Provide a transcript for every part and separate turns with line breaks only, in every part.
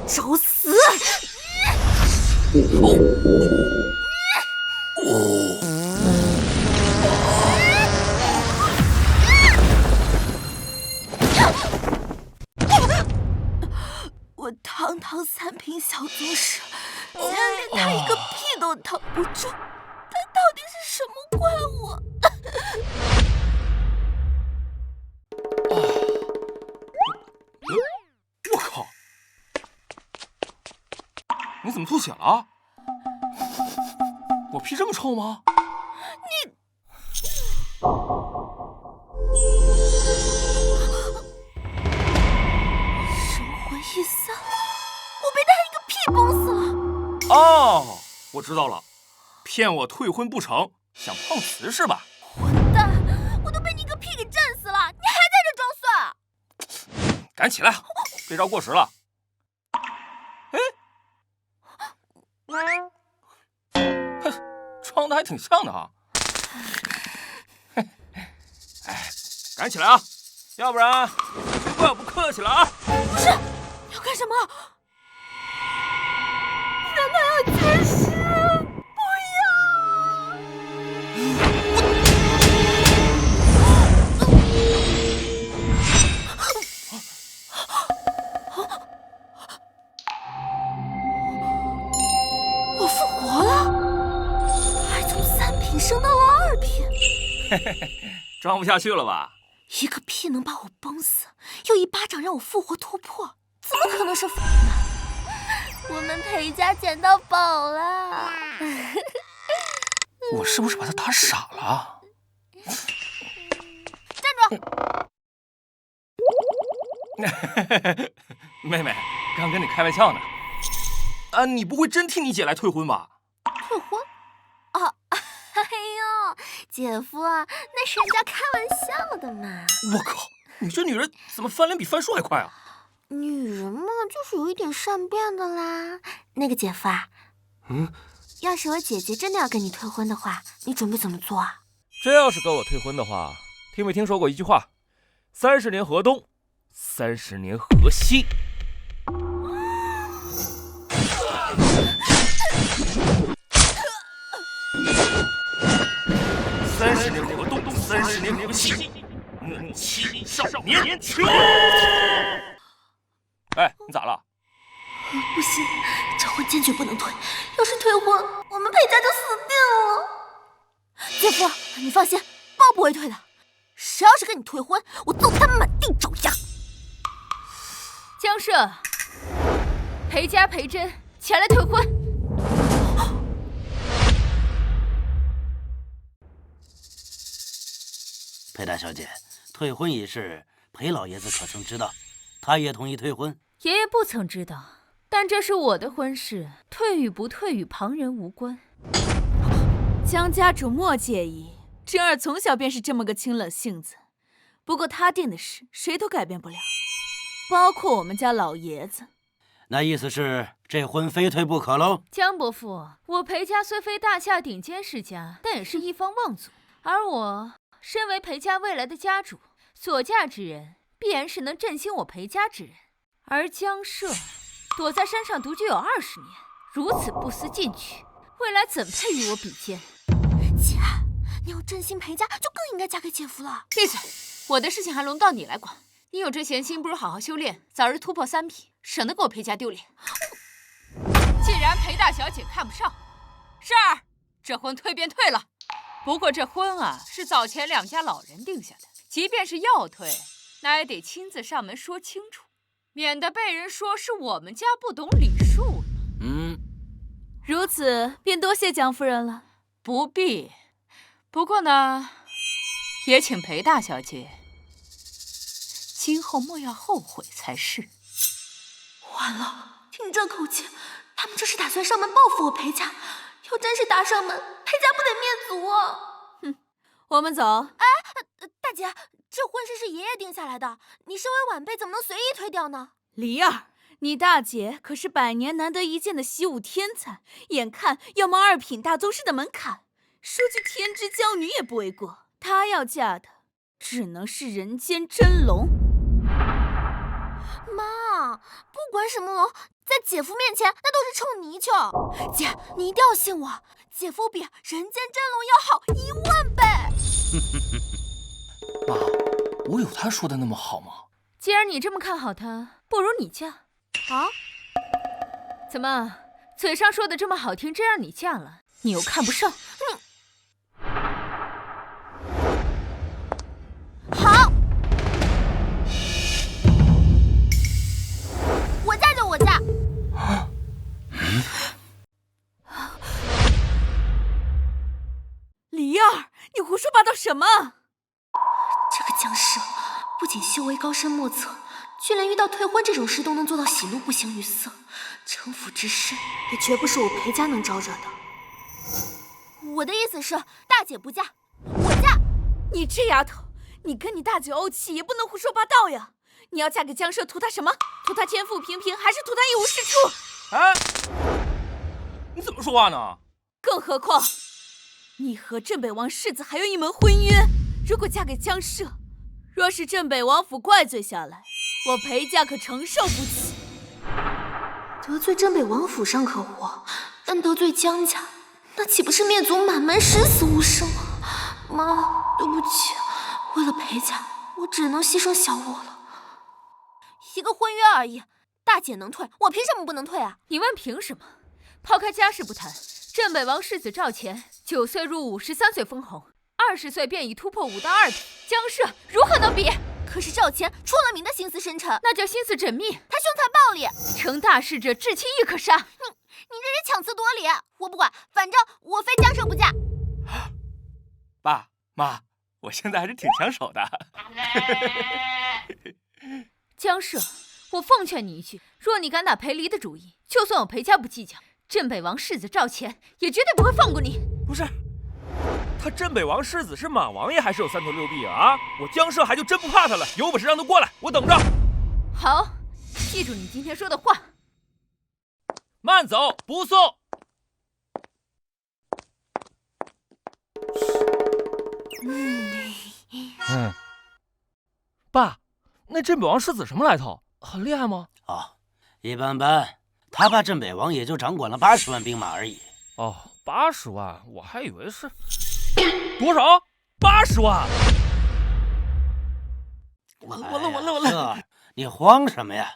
找死！我堂堂3品小宗师，竟然连他一个屁都挡不住，他到底是什么怪物？
我靠！你怎么吐血了？我屁这么臭吗？
你……神魂一散，我被他一个屁崩死了。
哦，我知道了，骗我退婚不成，想碰瓷是吧？
混蛋！我都被你一个屁给震死了，你还在这装蒜？
赶起来，这招过时了。哎，装的还挺像的啊。哎，赶起来啊，要不然就怪我不客气了啊！
不是，你要干什么？难道要绝食？不要！我复活了，还从3品升到了2品。
嘿嘿嘿，装不下去了吧？
一个屁能把我崩死，又一巴掌让我复活突破，怎么可能是反呢？我们裴家捡到宝了！
我是不是把他打傻了？
站
住！妹妹，刚跟你开玩笑呢。啊，你不会真替你姐来退婚吧？
退婚？啊，哎呦，姐夫啊，那是人家开玩笑的嘛。
我靠，你这女人怎么翻脸比翻书还快啊？
女人嘛，就是有一點善變的啦。那個姐夫啊，要是我姐姐真的要跟你退婚的話，你準備怎麼做啊？
真要是跟我退婚的話，聽沒聽說過一句話？30年河東，30年河西。
30年河東，30年河西，怒氣少年窮。哎，你咋了？
不行，這婚堅決不能退。要是退婚，我們裴家就死定了。姐夫，你放心，包不會退的。誰要是跟你退婚，我揍他滿地找牙。
江社，裴家裴真前來退婚。
裴大小姐，退婚一事，裴老爺子可曾知道？他也同意退婚？
爺爺不曾知道，但這是我的婚事，退與不退與旁人無關。江家主莫介意，真兒從小便是這麼個清冷性子。不過他定的事，誰都改變不了，包括我們家老爺子。
那意思是這婚非退不可嘍？
江伯父，我裴家雖非大廈頂尖世家，但也是一方望族，而我身為裴家未來的家主，所嫁之人必然是能振興我裴家之人。而江社躲在山上獨居有20年，如此不思進取，未來怎配與我比肩？
姐，你要振興裴家，就更應該嫁給姐夫了。
閉嘴！我的事情還輪到你來管。你有這閒心，不如好好修煉，早日突破3品，省得給我裴家丟臉。既然裴大小姐看不上，是兒，這婚退便退了。不過這婚啊，是早前兩家老人定下的，即便是要退，那也得親自上門說清楚，免得被人說是我們家不懂禮數。如此便多謝江夫人了。不必。不過呢，也請裴大小姐今後莫要後悔才是。
完了，聽這口氣，他們這是打算上門報復我裴家。要真是打上門，裴家不得滅族啊！
哼，我們走。
哎，大姐，這婚事是爺爺定下來的，你身為晚輩，怎麼能隨意推掉呢？
梨兒，你大姐可是100年難得一見的習武天才，眼看要冒2品大宗師的門檻，說句天之驕女也不為過。她要嫁的，只能是人間真龍。
媽，不管什麼龍，在姐夫面前那都是臭泥鳅。姐，你一定要信我，姐夫比人间真龙要好10000倍。
妈，我有他说的那麼好嗎？
既然你這麼看好他，不如你嫁。
啊？
怎麼，嘴上說的這麼好聽，真讓你嫁了，你又看不上？
好，我嫁就我嫁。
李儿，你胡說八道什么？
这个江舍不仅修为高深莫测，却连遇到退婚这种事都能做到喜怒不形于色，城府之深也绝不是我裴家能招惹的。我的意思是，大姐不嫁，我嫁。
你这丫头，你跟你大姐怄气也不能胡说八道呀！你要嫁给江舍，图他什么？图他天赋平平，还是图他一无是处？
哎，你怎么说話呢？
更何況，你和镇北王世子還有一門婚約，如果嫁給江舍，若是鎮北王府怪罪下來，我裴家可承受不起。
得罪鎮北王府尚可活，但得罪江家，那豈不是滅族滿門，十死無生？媽，對不起，為了裴家，我只能犧牲小我了。一個婚約而已，大姐能退，我憑什麼不能退啊？
你問憑什麼？拋開家事不談，鎮北王世子趙錢9歲入伍，13歲封侯，20歲便已突破5到2品，江舍如何能比？
可是趙錢出了名的心思深沉，
那叫心思縝密。
他凶殘暴力，
成大事者至親亦可殺。
你這是強詞奪理！我不管，反正我非江舍不嫁。
爸媽，我現在還是挺搶手的。
江舍，我奉勸你一句，若你敢打裴離的主意，就算我裴家不計較，鎮北王世子趙錢也絕對不會放過你。
不是，他鎮北王世子是馬王爺，還是有3頭6臂啊？我江舍還就真不怕他了，有本事讓他過來，我等着。
好，記住你今天說的話。
慢走，不送。爸，那鎮北王世子什麼來頭？很厲害嗎？
哦，一般般。他爸鎮北王也就掌管了80萬兵馬而已。
哦，80萬，我還以為是多少？80萬！
完了！
你慌什麼呀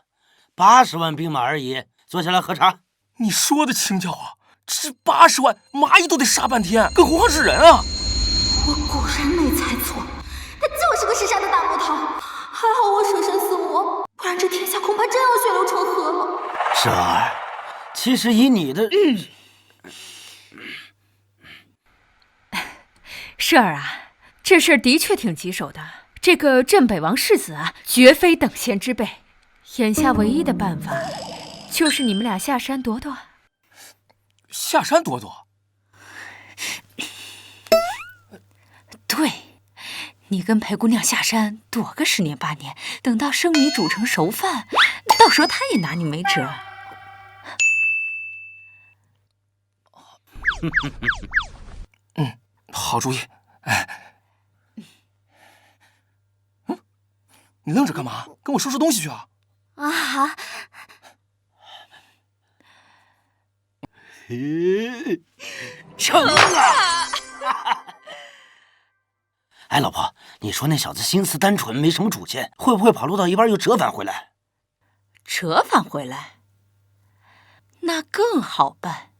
？80萬兵馬而已，坐下來喝茶。
你說的輕巧啊，這80萬螞蟻都得殺半天，更何況是人啊！
我果然沒猜錯，他就是個識殺的大魔頭。還好我捨身飼母，不然這天下恐怕真要血流成河了。
舍兒，其實以你的……
舍兒啊，這事兒的確挺棘手的。這個鎮北王世子啊，絕非等閒之輩。眼下唯一的辦法，就是你們倆下山躲躲。
下山躲躲？
對，你跟裴姑娘下山躲個10年8年，等到生米煮成熟飯，到時候她也拿你沒轍。
好主意。你愣着幹嘛？跟我收拾東西去啊！
啊！
成了！哎，老婆，你說那小子心思單純，沒什麼主見，會不會跑路到一半又折返回來？
折返回來，那更好辦。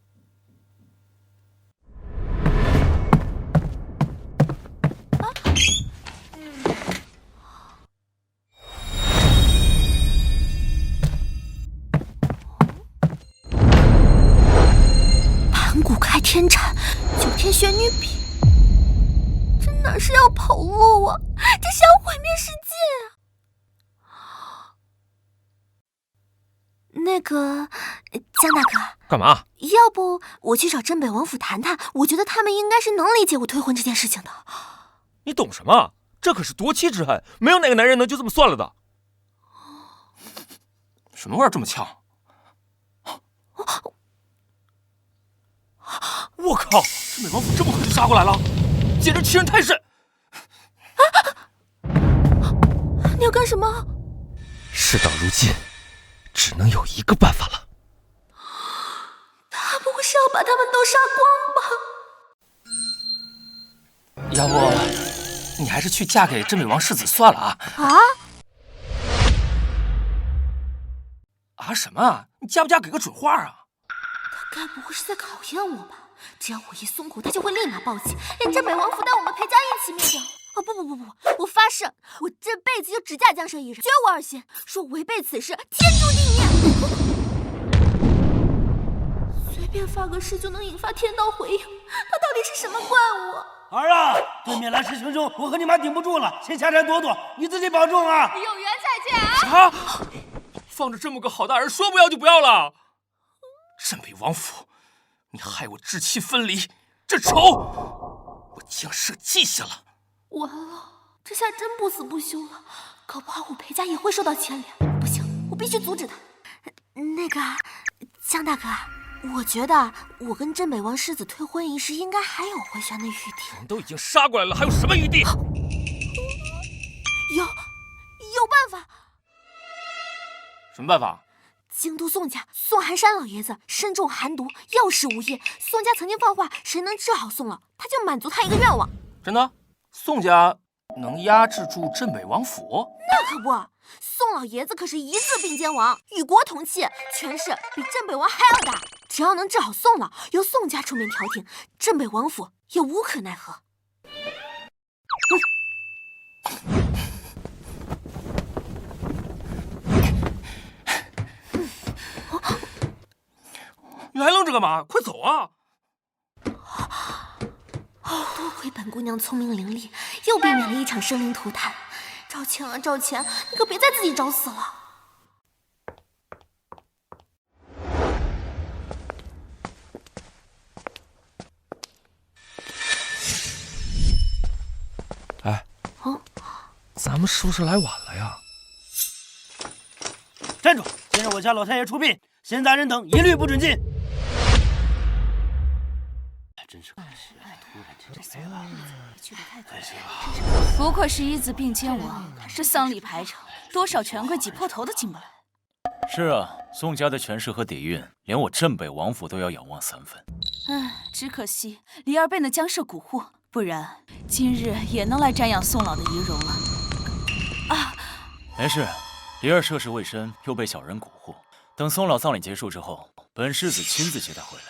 盘古開天鏟，9天玄女筆，這哪是要跑路啊？這是要毀滅世界啊！那個江大哥，
幹嘛？
要不我去找鎮北王府談談？我覺得他們應該是能理解我退婚這件事情的。
你懂什麼？這可是奪妻之恨，沒有哪個男人能就這麼算了的。
什麼味兒這麼嗆？我靠！鎮北王府這麼快就殺過來了，簡直欺人太甚！
你要幹什麼？
事到如今，
只能有一个办法了。
他不会是要把他们都杀光吧？
要不，你还是去嫁给镇北王世子算了啊！啊什么啊？你嫁不嫁给个准话啊？
他该不会是在考验我吧？只要我一松口，他就会立马报警，连镇北王府带我们裴家一起灭掉。哦不，我发誓，我这辈子就只嫁江社一人，绝无二心。若違背此事，天诛地灭。随便发个誓就能引發天道回应，他到底是什么怪物？
儿啊，对面来势汹汹，我和你媽頂不住了，先下山躲躲，你自己保重啊！
有緣再見啊！
啊！放着这么个好大人，说不要就不要了。镇北王府，你害我至亲分離，这仇我江社记下了。
完了，这下真不死不休了，搞不好我裴家也会受到牵连。不行，我必須阻止他。那個江大哥，我覺得我跟鎮北王世子退婚一事應該還有回旋的餘地。
人都已經殺過來了，還有什麼餘地？
有辦法。
什麼辦法？
京都宋家宋寒山老爺子身中寒毒，藥石無葉。宋家曾經放話，誰能治好宋老，他就滿足他一個願望。
真的？宋家能壓制住鎮北王府？
那可不，宋老爺子可是一字並肩王，與國同氣，權勢比鎮北王還要大。只要能治好宋老，由宋家出面調停，鎮北王府也無可奈何。
你還愣着幹嘛？快走啊！
多虧本姑娘聰明伶俐，又避免了一場生靈塗炭。趙倩啊，趙倩，你可別再自己找死了。
哎，咱們是不是來晚了呀？
站住！先讓我家老太爺出殯，閒雜人等一律不准進。真是可惜，突然間就沒了。可惜了。
不愧是一字並肩王，這喪禮排場，多少權貴擠破頭都進不來。
是啊，宋家的權勢和底蘊，連我鎮北王府都要仰望3分。
唉，只可惜離兒被那江社蠱惑，不然今日也能來瞻仰宋老的遺容了。啊，
沒事，離兒涉世未深，又被小人蠱惑。等宋老葬禮結束之後，本世子親自接他回來，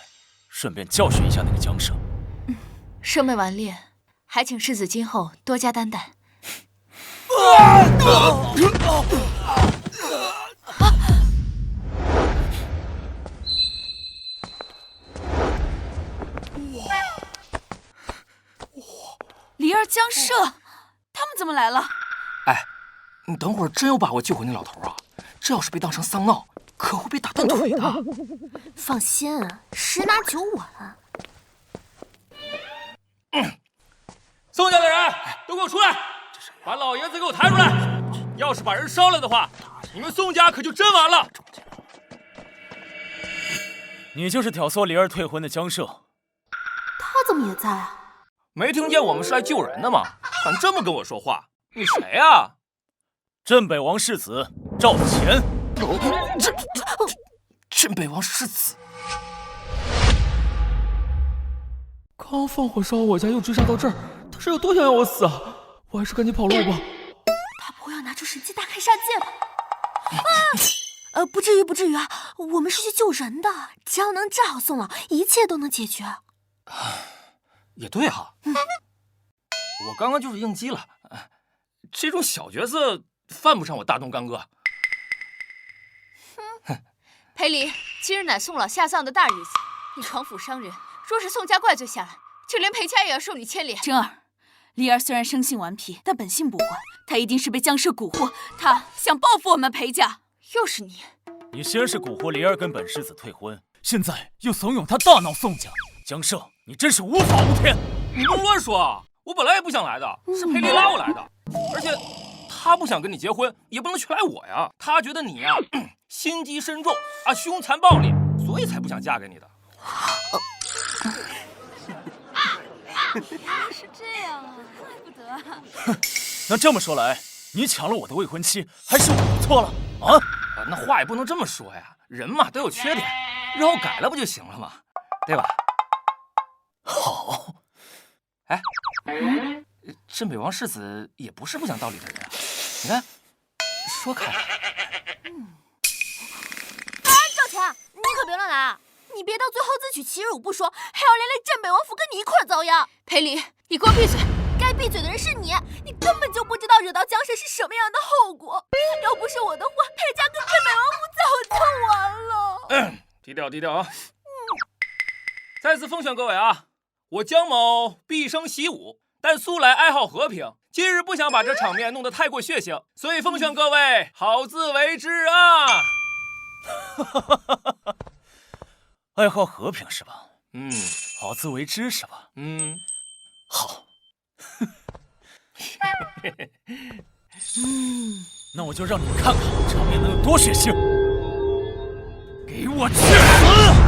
順便教訓一下那個江社。
生妹頑劣，還請世子今後多加擔待。
離兒江社，他們怎麼來了？
哎，你等會兒真有把握救回那老頭啊？這要是被當成喪鬧，可會被打斷腿的。
放心，10拿9穩。
宋家的人都給我出來，把老爺子給我抬出來！要是把人燒了的話，你們宋家可就真完了。
你就是挑唆離兒退婚的江社。
他怎麼也在啊？
沒聽見我們是來救人的嗎？敢這麼跟我說話？你誰啊？
鎮北王世子趙錢。
鎮北王世子。剛放火燒我家，又追殺到這兒，他是有多想要我死啊？我還是趕緊跑路吧。
他不會要拿出神機大開殺戒吧？不至於啊！我們是去救人的，只要能治好宋老，一切都能解決。
也對啊，我剛剛就是應激了，這種小角色犯不上我大動干戈。
裴離，今日乃宋老下葬的大日子，你闖府傷人，若是宋家怪罪下來，就連裴家也要受你牽連。
真兒，離兒雖然生性頑皮，但本性不壞，他一定是被江社蠱惑，他想報復我們裴家。
又是你！
你先是蠱惑離兒跟本世子退婚，現在又慫恿他大鬧宋家，江社，你真是無法無天！
你不能亂說啊！我本來也不想來的，是裴離拉我來的，而且他不想跟你結婚，也不能全賴我呀。他覺得你呀，心機深重啊，兇殘暴力，所以才不想嫁給你的。
原來是這樣啊，怪不得。
哼，那這麼說來，你搶了我的未婚妻，還是我的錯了啊？
那話也不能這麼說呀，人嘛都有缺點，日後改了不就行了嗎？對吧？
好。
哎，镇北王世子也不是不講道理的人啊，你看，說開了。
赵钱，你可別亂來啊！你別到最後自取其辱不說，還要連累鎮北王府跟你一塊遭殃。
裴离，你給我閉嘴！
該閉嘴的人是你，你根本就不知道惹到江氏是什麼樣的後果。要不是我的話，裴家跟鎮北王府早就完了。
低調低調啊！再次奉勸各位啊，我江某畢生習武，但素來愛好和平。今日不想把這場面弄得太過血腥，所以奉勸各位好自為之啊！
愛好和平是吧？好自為之是吧？好。那我就讓你們看看場面能有多血腥！給我去死！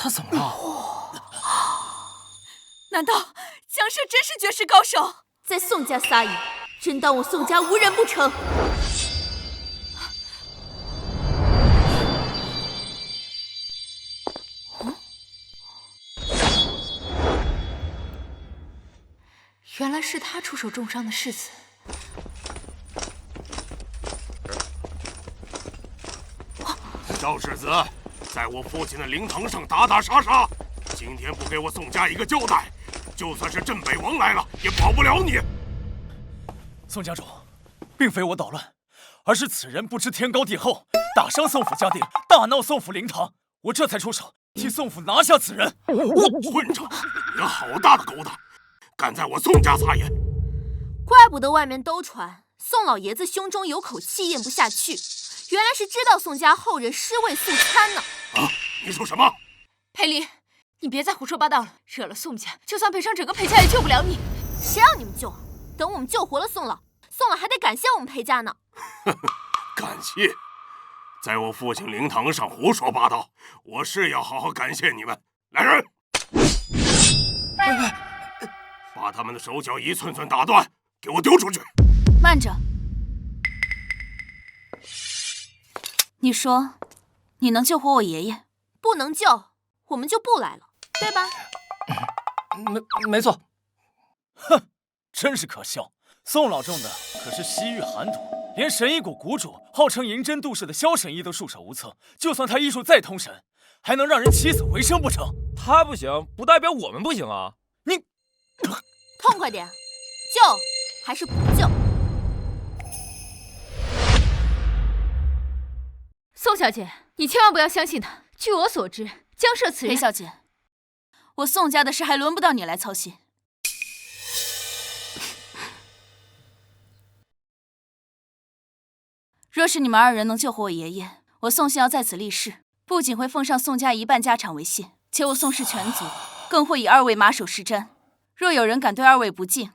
他怎么了？
难道江社真是绝世高手，在宋家撒野，真当我宋家无人不成？
原来是他出手重伤的世子。
赵世子在我父親的靈堂上打打殺殺，今天不給我宋家一個交代，就算是鎮北王來了也保不了你。
宋家主，並非我搗亂，而是此人不知天高地厚，打傷宋府家丁，大鬧宋府靈堂，我這才出手替宋府拿下此人。
混賬！你好大的狗膽，敢在我宋家撒野！
怪不得外面都傳宋老爺子胸中有口氣咽不下去，原來是知道宋家後人尸位素餐呢。
啊！你說什麼？
裴离，你別再胡說八道了，惹了宋家，就算賠上整個裴家也救不了你。
誰讓你們救啊？等我們救活了宋老，宋老還得感謝我們裴家呢。
感謝？在我父親靈堂上胡說八道，我是要好好感謝你們。來人！把他們的手腳一寸寸打斷，給我丟出去！
慢着，你說你能救活我爺爺？
不能救，我們就不來了，對吧？
沒錯。
哼，真是可笑！宋老種的可是西域寒毒，連神醫谷谷主號稱銀針度世的蕭神醫都束手無策。就算他醫術再通神，還能讓人起死回生不成？
他不行，不代表我們不行啊！
你
痛快點，救還是不救？
宋小姐，你千萬不要相信他。據我所知，江社此人……
裴小姐，我宋家的事還輪不到你來操心。若是你們二人能救活我爺爺，我宋姓要在此立誓，不僅會奉上宋家一半家產為謝，且我宋氏全族更會以二位馬首是瞻。若有人敢對二位不敬，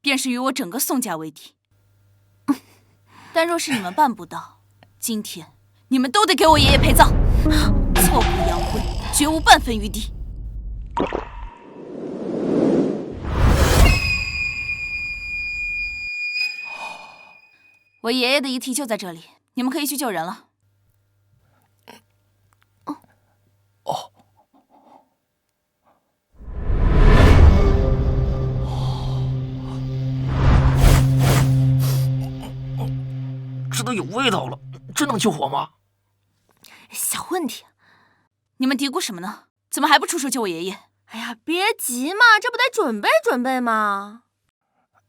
便是與我整個宋家為敵。但若是你們辦不到，今天你們都得給我爺爺陪葬，挫骨揚灰，絕無半分餘地。我爺爺的遺體就在這裡，你們可以去救人了。
这都有味道了，真能救活嗎？
小問題，
你們嘀咕什麼呢？怎麼還不出手救我爺爺？
哎呀，別急嘛，這不得準備準備嗎？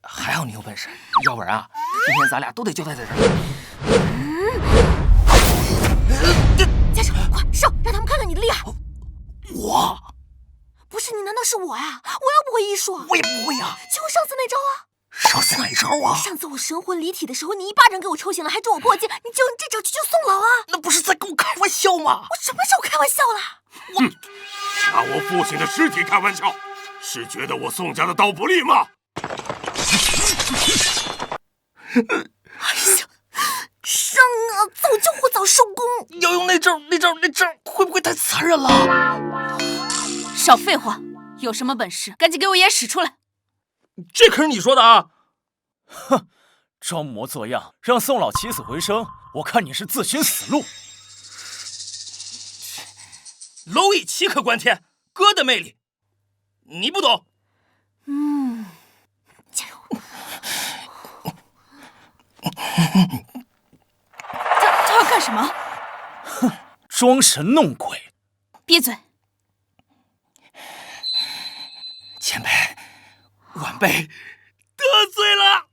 還好你有本事，要不然啊，今天咱倆都得交代在這兒。
家長，快上，讓他們看看你的厲害。
我
不是你，難道是我呀？我又不會醫術，
我也不會呀。
就上次那招啊。
烧是哪一招啊？
上次我神魂离体的时候，你一巴掌给我抽醒了，还助我破戒，你就用这招去救宋老啊？
那不是在跟我开玩笑吗？
我什么时候开玩笑了？
拿我父亲的尸体开玩笑，是觉得我宋家的刀不利吗？
哎呀，伤啊！早救火早收工。
要用那招会不会太残忍了？
少废话，有什么本事赶紧给我爷使出来！
这可是你说的啊！
哼，装模作样让宋老起死回生，我看你是自寻死路。
蝼蚁岂可观天，哥的魅力你不懂。
加油！
他要干什么？
哼，装神弄鬼！
闭嘴！
前辈，晚辈得罪了。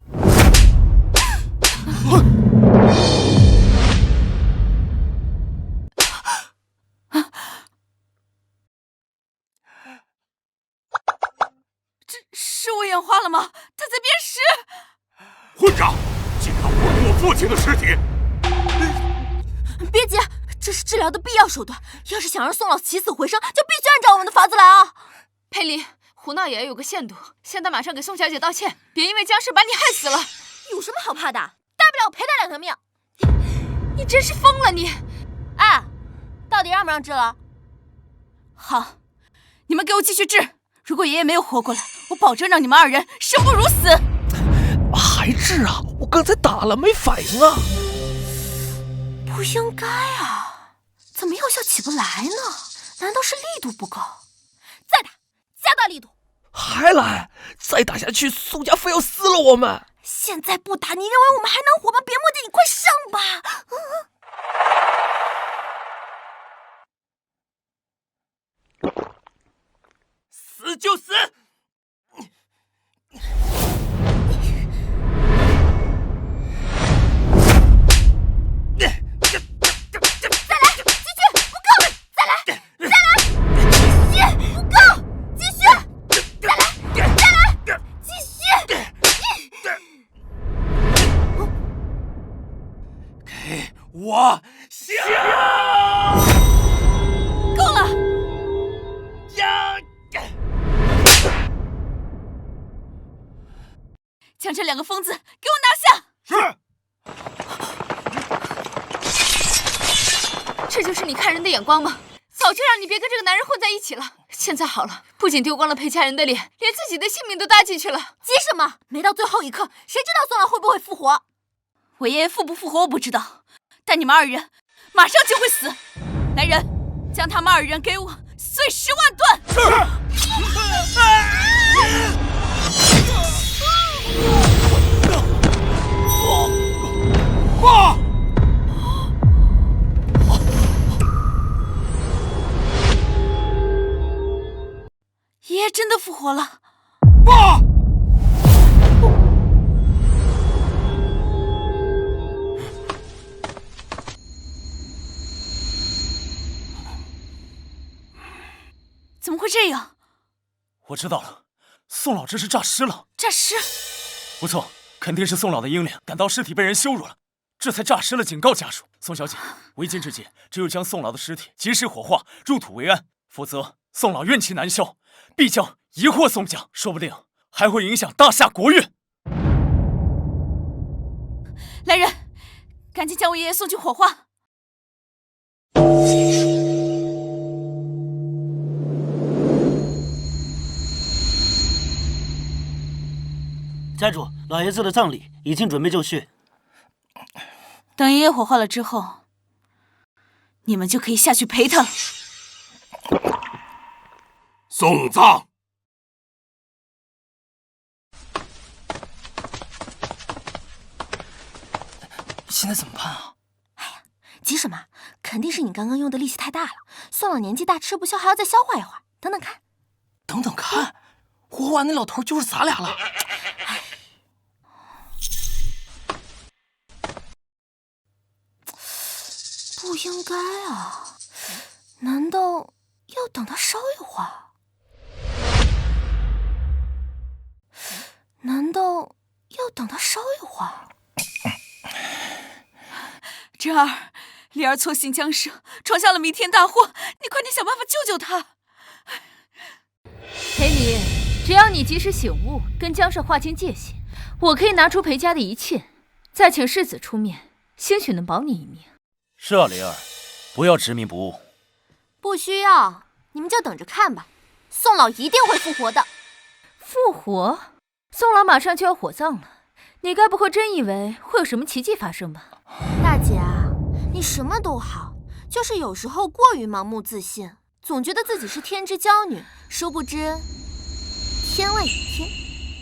是我眼花了吗？他在变尸！
混账！竟敢侮辱我父亲的尸体！
别急，这是治疗的必要手段。要是想让宋老起死回生，就必须按照我们的法子来啊！
佩离，胡闹也要有个限度。现在马上给宋小姐道歉，别因为僵尸把你害死了。
有什么好怕的？大不了我赔他2条命。
你真是疯了你！
哎，到底让不让治了？
好，你们给我继续治。如果爷爷没有活过来，我保证让你们2人生不如死。
还治啊？我刚才打了没反应啊！
不应该啊，怎么药效起不来呢？难道是力度不够？再打，加大力度！
还来？再打下去，宋家非要撕了我们！
现在不打，你认为我们还能活吗？别磨叽，你快上吧！
死就死！我下！
够了！
呀！
将这2个疯子给我拿下！
是。
这就是你看人的眼光吗？早就让你别跟这个男人混在一起了。现在好了，不仅丢光了裴家人的脸，连自己的性命都搭进去了。
急什么？没到最后一刻，谁知道宋老会不会复活？
我爷爷复不复活我不知道，但你们2人马上就会死。来人，将他们2人给我碎10万段！
是。爸！
爷爷真的复活了！
爸！
怎么会这样？
我知道了，宋老这是诈尸了。
诈尸？
不错，肯定是宋老的英灵感到尸体被人羞辱了，这才诈尸了，警告家属。宋小姐，为今之计，只有将宋老的尸体及时火化，入土为安，否則宋老怨氣難消，必將遺禍宋家，說不定還會影響大夏國運。
來人，趕緊將我爺爺送去火化。
家主，老爺子的葬禮已經準備就緒。
等爺爺火化了之後，你們就可以下去陪他了。
送葬。
现在怎么办啊？
哎呀，急什么？肯定是你刚刚用的力气太大了。宋老年紀大，吃不消，還要再消化一會兒。等等看，
等等看，活完那老頭就是咱倆了。
不應該啊！難道要等他燒一會兒？難道等他燒一會兒。
真兒，李儿錯信江社，闖下了彌天大禍，你快点想办法救救他。
裴离，只要你及时醒悟，跟江社划清界限，我可以拿出裴家的一切，再请世子出面，兴许能保你一命。
是啊，灵儿，不要执迷不悟。
不需要，你们就等着看吧，宋老一定会复活的。
复活？宋老马上就要火葬了，你该不会真以为会有什么奇迹发生吧？
大姐啊，你什么都好，就是有时候过于盲目自信，总觉得自己是天之娇女，殊不知天外有天。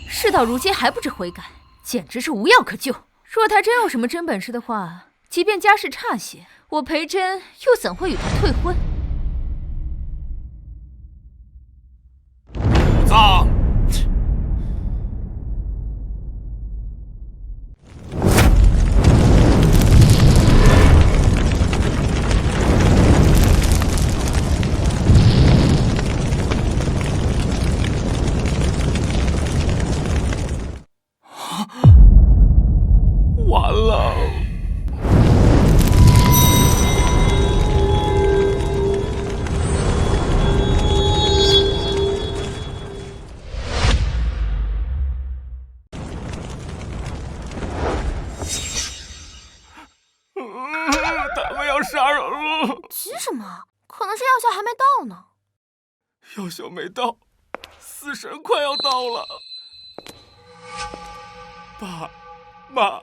事到如今还不知悔改，简直是无药可救。若他真有什么真本事的话，即便家世差些，我裴真又怎会与他退婚？
武藏，
完了。他们要杀人了！
急什麼？可能是药效還沒到呢。
藥效沒到，死神快要到了。爸媽，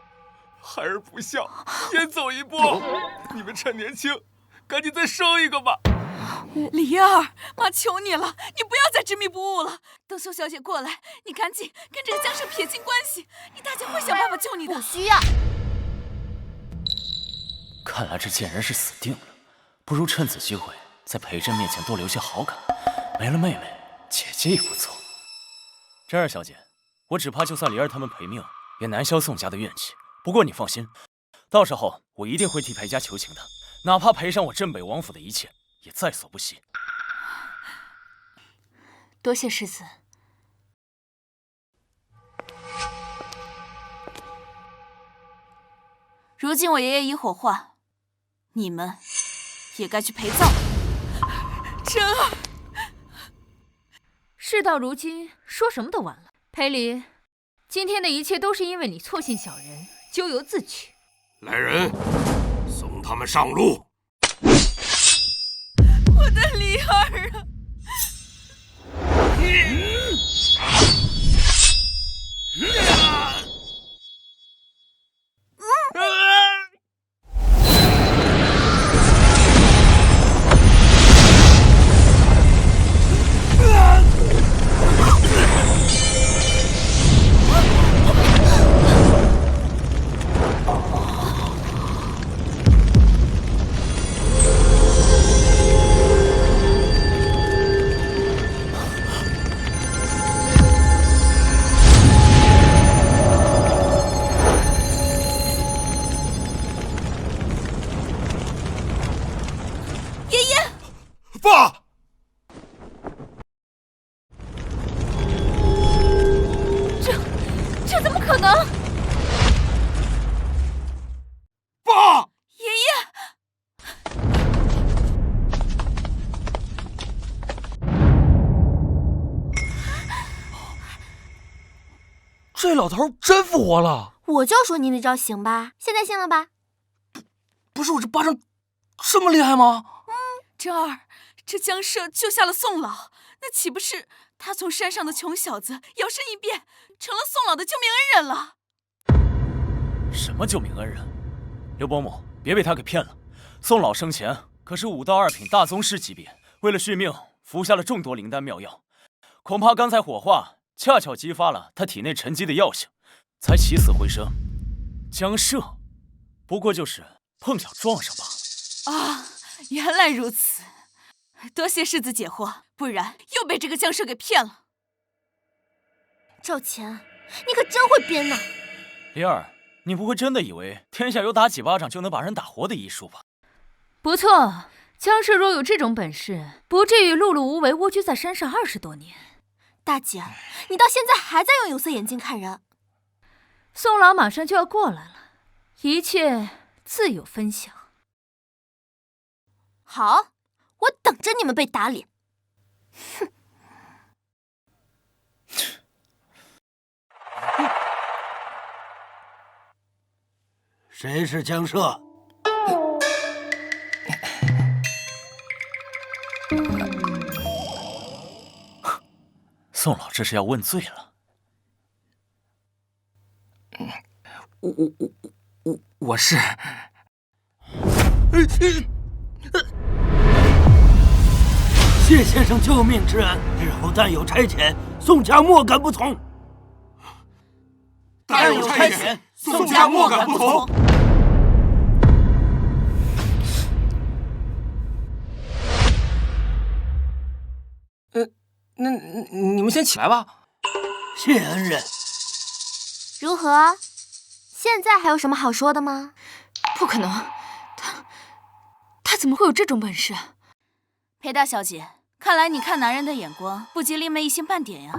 孩兒不孝，先走一步。你們趁年輕，趕緊再生一個吧。
李兒，媽求你了，你不要再執迷不悟了。等宋小姐過來，你趕緊跟這個江社撇清關係，你大姐會想辦法救你的。
不需要。
看來這賤人是死定了，不如趁此機會在裴真面前多留些好感。沒了妹妹，姐姐也不錯。真兒小姐，我只怕就算離兒他們賠命，也難消宋家的怨氣。不過你放心，到時候我一定會替裴家求情的，哪怕賠上我鎮北王府的一切，也在所不惜。
多謝世子。
如今我爺爺已火化，你們也該去陪葬了。真兒，
事到如今，說什麼都晚了。裴離，今天的一切都是因為你錯信小人，咎由自取。
來人，送他們上路。
我的離兒啊！
爸，
這怎麼可能？
爸，
爺爺，
這老頭真復活了！
我就說你那招行吧，現在信了吧？
不是我這巴掌這麼厲害嗎？
真兒，這江社救下了宋老，那豈不是他從山上的窮小子搖身一變，成了宋老的救命恩人了？
什麼救命恩人？劉伯母，別被他給騙了。宋老生前可是武道2品大宗師級別，為了續命，服下了眾多靈丹妙藥。恐怕剛才火化恰巧激發了他體內沉積的藥性，才起死回生。江社，不過就是碰巧撞上吧。
啊，原來如此，多謝世子解惑，不然又被這個江社給騙了。
趙錢，你可真會編呢！
靈兒，你不會真的以為天下有打幾巴掌就能把人打活的醫術吧？
不錯，江社若有這種本事，不至於碌碌無為蝸居在山上20多年。
大姐，你到現在還在用有色眼鏡看人？
宋老馬上就要過來了，一切自有分曉。
好，我等着你們被打臉。哼！
誰是江社？
宋老这是要问罪了。
我是。
谢先生救命之恩，日后但有差遣，宋家莫敢不从。
但有差遣，宋家莫敢不从。
那你们先起来吧。
谢恩人。
如何？现在还有什麼好說的嗎？
不可能，他怎麼會有這種本事？
裴大小姐，看來你看男人的眼光不及林梅一星半點呀。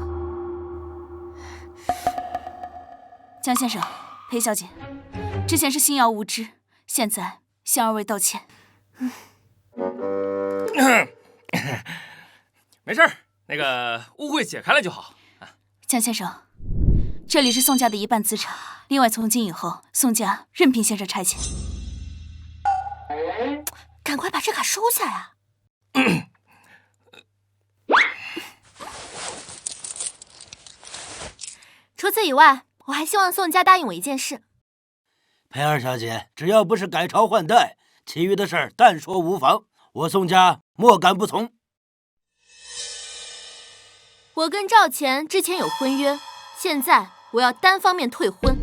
江先生，裴小姐，之前是心瑤無知，現在向二位道歉。
沒事兒，那個誤會解開了就好。
江先生，這裡是宋家的一半資產，另外從今以後，宋家任憑先生差遣。
趕快把這卡收下呀！除此以外，我還希望宋家答應我一件事。
裴二小姐，只要不是改朝換代，其餘的事兒但說無妨，我宋家莫敢不從。
我跟趙錢之前有婚約，現在我要單方面退婚。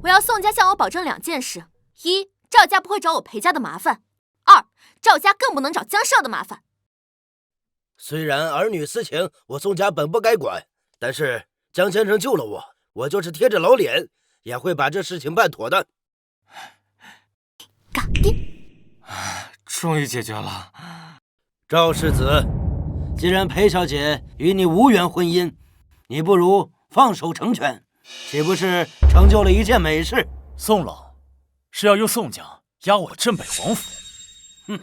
我要宋家向我保證2件事：一，趙家不會找我裴家的麻煩；二，趙家更不能找江少的麻煩。
雖然兒女私情我宋家本不該管，但是江先生救了我，我就是貼着老臉也會把這事情辦妥的。
搞定！
終於解決了。
趙世子，既然裴小姐與你無緣婚姻，你不如放手成全，豈不是成就了一件美事？
宋老是要用宋家壓我鎮北王府？
哼！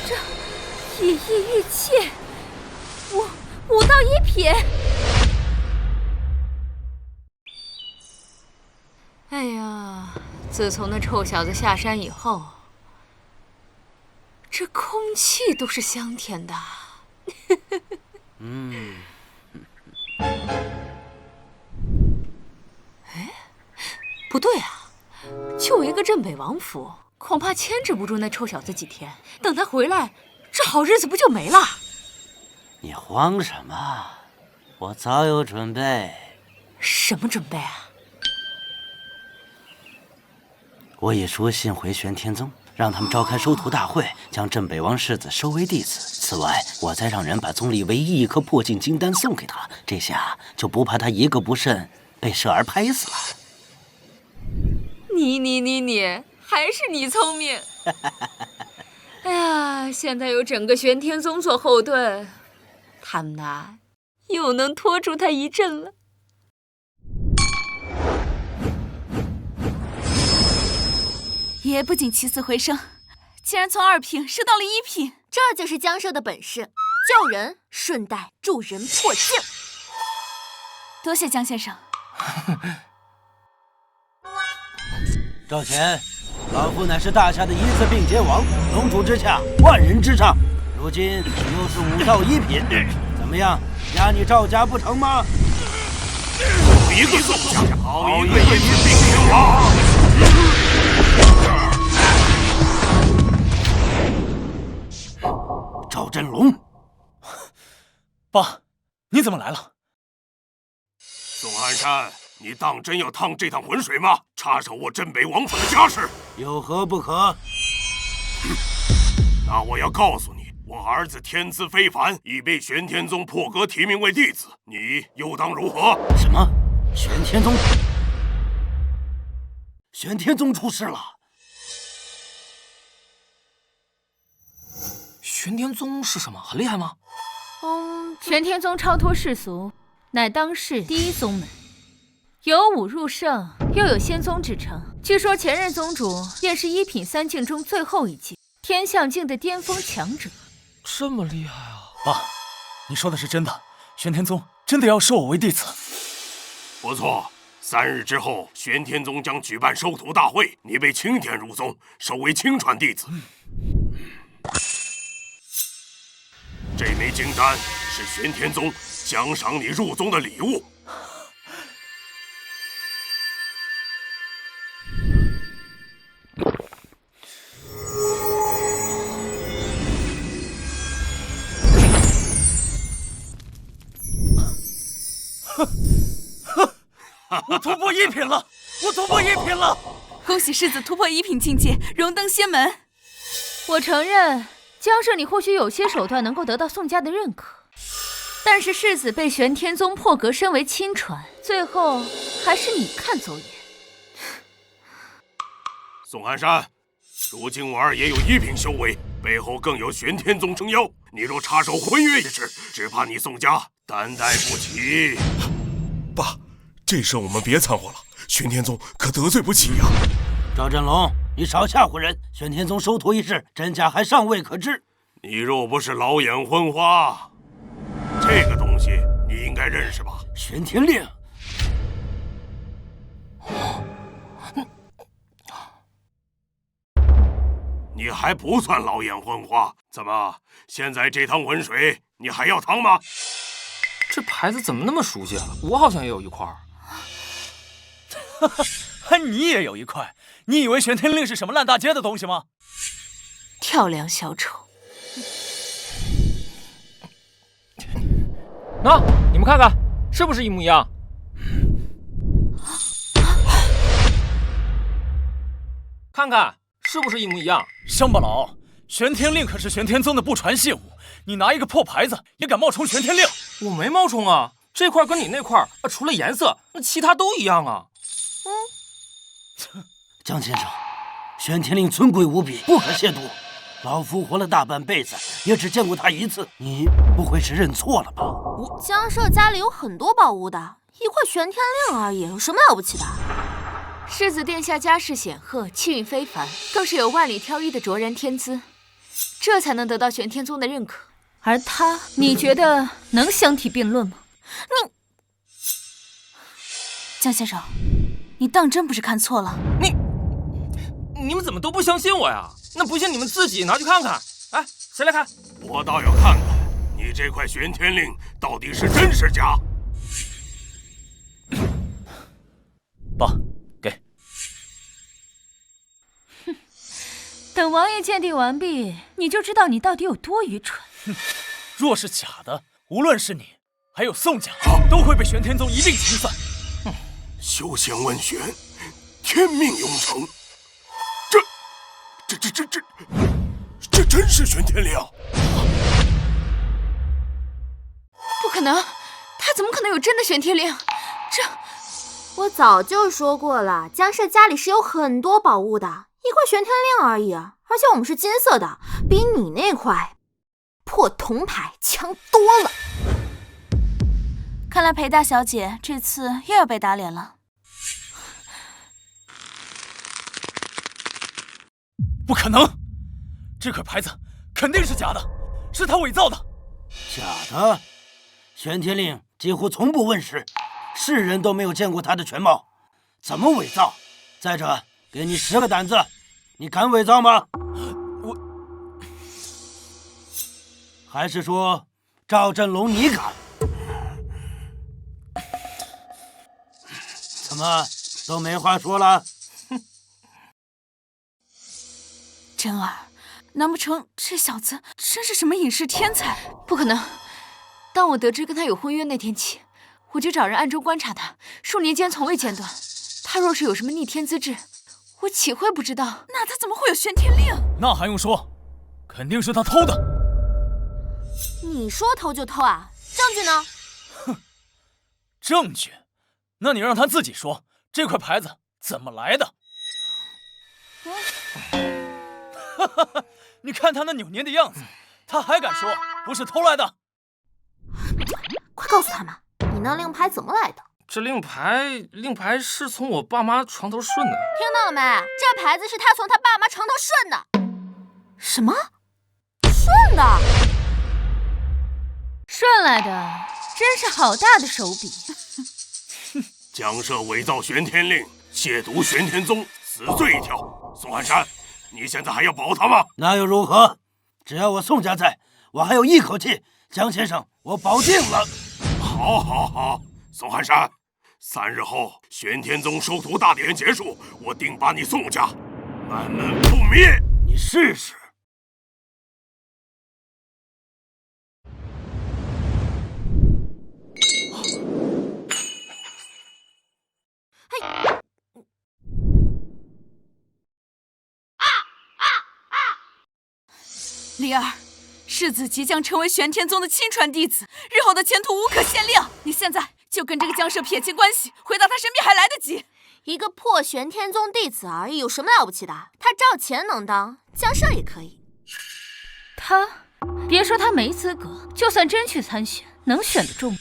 这一意御妾，武道一撇。哎呀，自從那臭小子下山以後，這空氣都是香甜的。哎，不對啊，就一個鎮北王府，恐怕牽制不住那臭小子幾天。等他回來，這好日子不就沒了？
你慌什麼？我早有準備。
什麼準備啊？
我已書信回玄天宗，讓他們召開收徒大會，將鎮北王世子收為弟子。此外，我再讓人把宗裡唯一一顆破鏡金丹送給他，這下就不怕他一個不慎被蛇兒拍死了。
你，還是你聰明。哎呀，現在有整個玄天宗做後盾，他們吶，又能拖住他一陣了。
爺爺不僅起死回生，竟然從2品升到了1品，
這就是江社的本事，救人順帶助人破境。
多謝江先生。
趙錢，老夫乃是大夏的一字並肩王，龍主之下，萬人之上，如今又是武道1品，怎麼樣，壓你趙家不成嗎？
好一個宋家，好一個一字並肩王！
趙振龍，
爸，你怎麼來了？
宋漢山，你當真要趟這趟渾水嗎？插手我鎮北王府的家事，
有何不可？
那我要告訴你，我兒子天資非凡，已被玄天宗破格提名為弟子，你又當如何？
什麼？玄天宗出事了？
玄天宗是什么？很厲害吗？
玄天宗超脱世俗，乃当世第一宗门，有武入圣，又有仙宗之称。据說前任宗主便是一品三境中最后一境，天象境的巅峰强者。
这么厉害啊！
爸，你说的是真的？玄天宗真的要收我为弟子？
不錯，3日之後，玄天宗將舉辦收徒大會，你被欽點入宗，收為親傳弟子。這枚金丹是玄天宗獎賞你入宗的禮物。
我突破1品了！我突破1品了！
恭喜世子突破1品境界，荣登仙门。
我承認，江社你或許有些手段能夠得到宋家的認可，但是世子被玄天宗破格升為親傳，最後還是你看走眼。
宋寒山，如今我二爺有1品修為，背後更有玄天宗撐腰，你若插手婚約一事，只怕你宋家擔待不起。爸，這事我們別摻和了，玄天宗可得罪不起呀。
趙振龍，你少嚇唬人！玄天宗收徒一事，真假還尚未可知。
你若不是老眼昏花，這個東西你應該認識吧？
玄天令。
你還不算老眼昏花，怎麼現在這湯渾水你還要湯嗎？
這牌子怎麼那麼熟悉啊？我好像也有一塊。
你也有一塊？你以為玄天令是什麼爛大街的東西嗎？
跳梁小丑。
那你們看看，是不是一模一樣？看看是不是一模一樣？
鄉巴佬，玄天令可是玄天宗的不傳系武，你拿一個破牌子也敢冒充玄天令？
我沒冒充啊，這塊跟你那塊除了顏色，那其他都一樣啊。
江先生，玄天令尊貴無比，不可褻瀆。老夫活了大半輩子，也只見過他一次。你不會是認錯了吧？
江社家裡有很多寶物的，一塊玄天令而已，有什麼了不起的？
世子殿下家世顯赫，氣運非凡，更是有萬里挑一的卓然天資，這才能得到玄天宗的認可。而他，你覺得能相提並論嗎？
江先生，你當真不是看錯了？
你們怎麼都不相信我呀？那不信你們自己拿去看看。哎，誰來看？
我倒要看看你這塊玄天令到底是真是假。
爸，給。
等王爺鑑定完畢，你就知道你到底有多愚蠢。
若是假的，無論是你，還有宋家，都會被玄天宗一併清算。
修仙問玄，天命永成。這真是玄天令？
不可能，他怎麼可能有真的玄天令？
我早就說過了，江社家裡是有很多寶物的，一塊玄天令而已，而且我們是金色的，比你那塊破銅牌強多了。
看來裴大小姐這次又要被打臉了。
不可能，這塊牌子肯定是假的，是他偽造的。
假的？玄天令幾乎從不問世，世人都沒有見過他的全貌，怎麼偽造？再者，給你10個膽子，你敢偽造嗎？
我，
還是說趙振龍你敢？怎麼都沒話說了？
真兒，難不成這小子真是什麼隱世天才？
不可能！當我得知跟他有婚約那天起，我就找人暗中觀察他，數年間從未間斷。他若是有什麼逆天資質，我豈會不知道？
那他怎麼會有玄天令？
那還用說，肯定是他偷的。
你說偷就偷啊？證據呢？
哼，證據？那你讓他自己說，這塊牌子怎麼來的？哈哈哈，你看他那扭捏的樣子，他還敢說不是偷來的？
快告诉他们，你那令牌怎么来的？
这令牌是从我爸媽床頭順的。
聽到了沒？這牌子是他從他爸媽床頭順的。什麼？順的？
順來的，真是好大的手筆。
江舍偽造玄天令，褻瀆玄天宗，死罪一條。宋漢山，你現在還要保他嗎？
那又如何？只要我宋家在，我還有一口氣。江先生，我保定了。
好，宋漢山，3日後玄天宗收徒大典結束，我定把你宋家滿門覆滅。
你試試。
李儿，世子即将成為玄天宗的親傳弟子，日後的前途無可限量。你現在就跟這個江舍撇清關係，回到他身邊還來得及。
一個破玄天宗弟子而已，有什麼了不起的？他趙錢能當，江舍也可以。
他，別說他沒資格，就算真去參選，能選得中？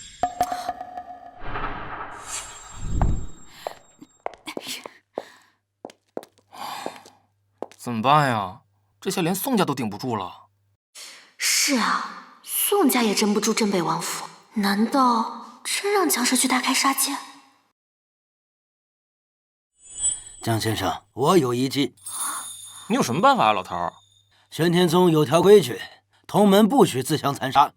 怎麼辦呀？這下連宋家都頂不住了。
是啊，宋家也鎮不住鎮北王府，難道真讓江舍去大開殺戒？
江先生，我有一計。
你有什麼辦法啊，老頭？
玄天宗有條規矩，同門不許自相殘殺。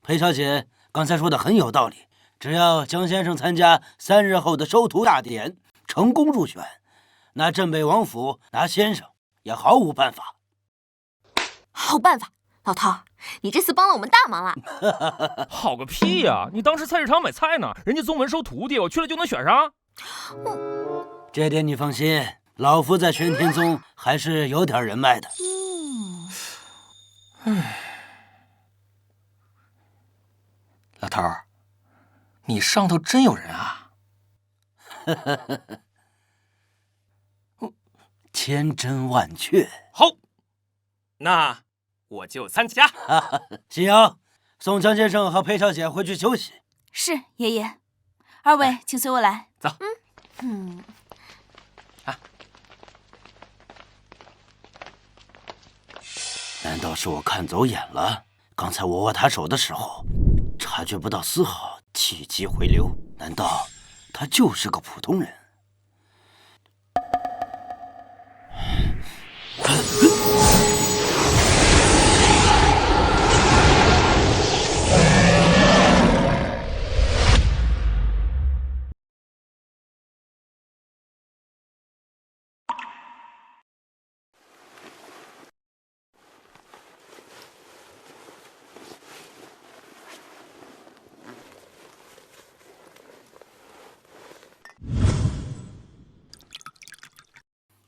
裴小姐剛才說的很有道理，只要江先生參加3日後的收徒大典，成功入選，那鎮北王府拿先生也毫無辦法。
好辦法，老頭，你這次幫了我們大忙了。
好個屁呀！你當時菜市場買菜呢，人家宗門收徒弟，我去了就能選上？
這點你放心，老夫在玄天宗還是有點人脈的。
老頭，你上頭真有人啊！
千真萬確。
好，那我就參加。
夕陽，送江先生和裴小姐回去休息。
是，爺爺。二位，請隨我來。
走。
難道是我看走眼了？剛才我握他手的時候，察覺不到絲毫氣機回流。難道他就是個普通人？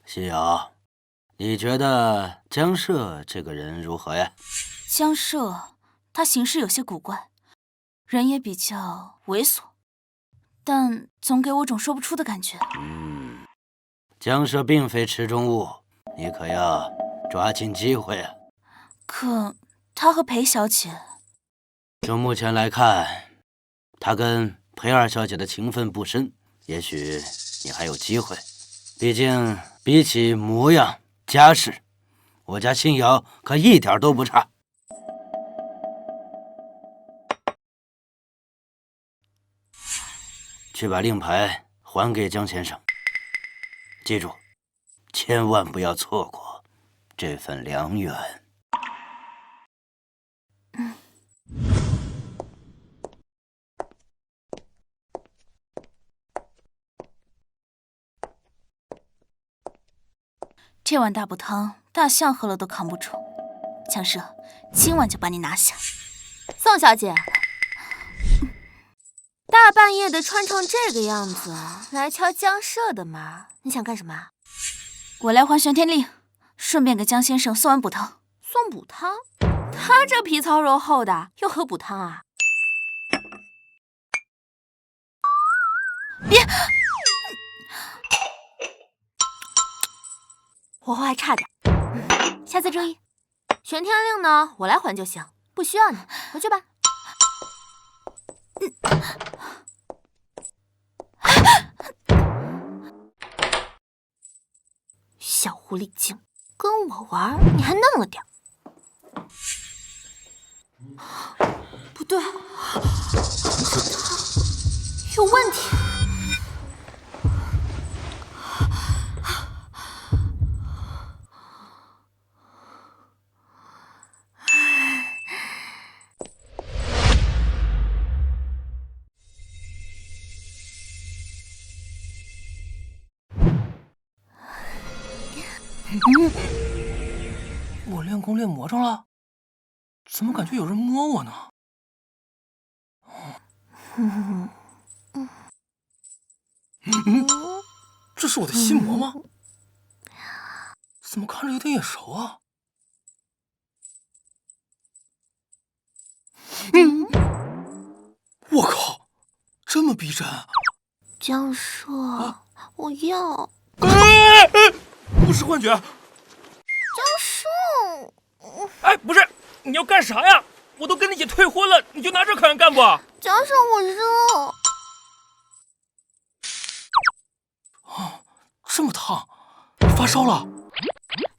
夕陽，你覺得江舍這個人如何呀？
江舍，他行事有些古怪，人也比較猥瑣，但總給我種說不出的感覺。
江舍並非池中物，你可要抓緊機會啊！
可他和裴小姐，
就目前來看，他跟裴二小姐的情分不深，也許你還有機會。畢竟比起模樣家世，我家信堯可一點都不差。去把令牌還給江先生，記住，千萬不要錯過這份良緣。
這碗大補湯，大象喝了都扛不住。江舍，今晚就把你拿下。
宋小姐，大半夜的穿成這個樣子來敲江舍的門，你想幹什麼？
我來還玄天令，順便給江先生送碗補湯。
送補湯？他這皮糙肉厚的，又喝補湯啊？別！我話還差點，下次注意。玄天令呢，我来还就行，不需要你，回去吧。小狐狸精，跟我玩你还嫩了点。不对，他有问题。
我练功练魔怔了，怎么感觉有人摸我呢？这是我的心魔吗？怎么看着有点眼熟啊？我靠，这么逼真！
江社，我要。
不是幻觉。
江社，
哎，不是，你要干啥呀？我都跟你姐退婚了，你就拿这考验干不？
江社，我热。
啊，这么烫，你发烧了？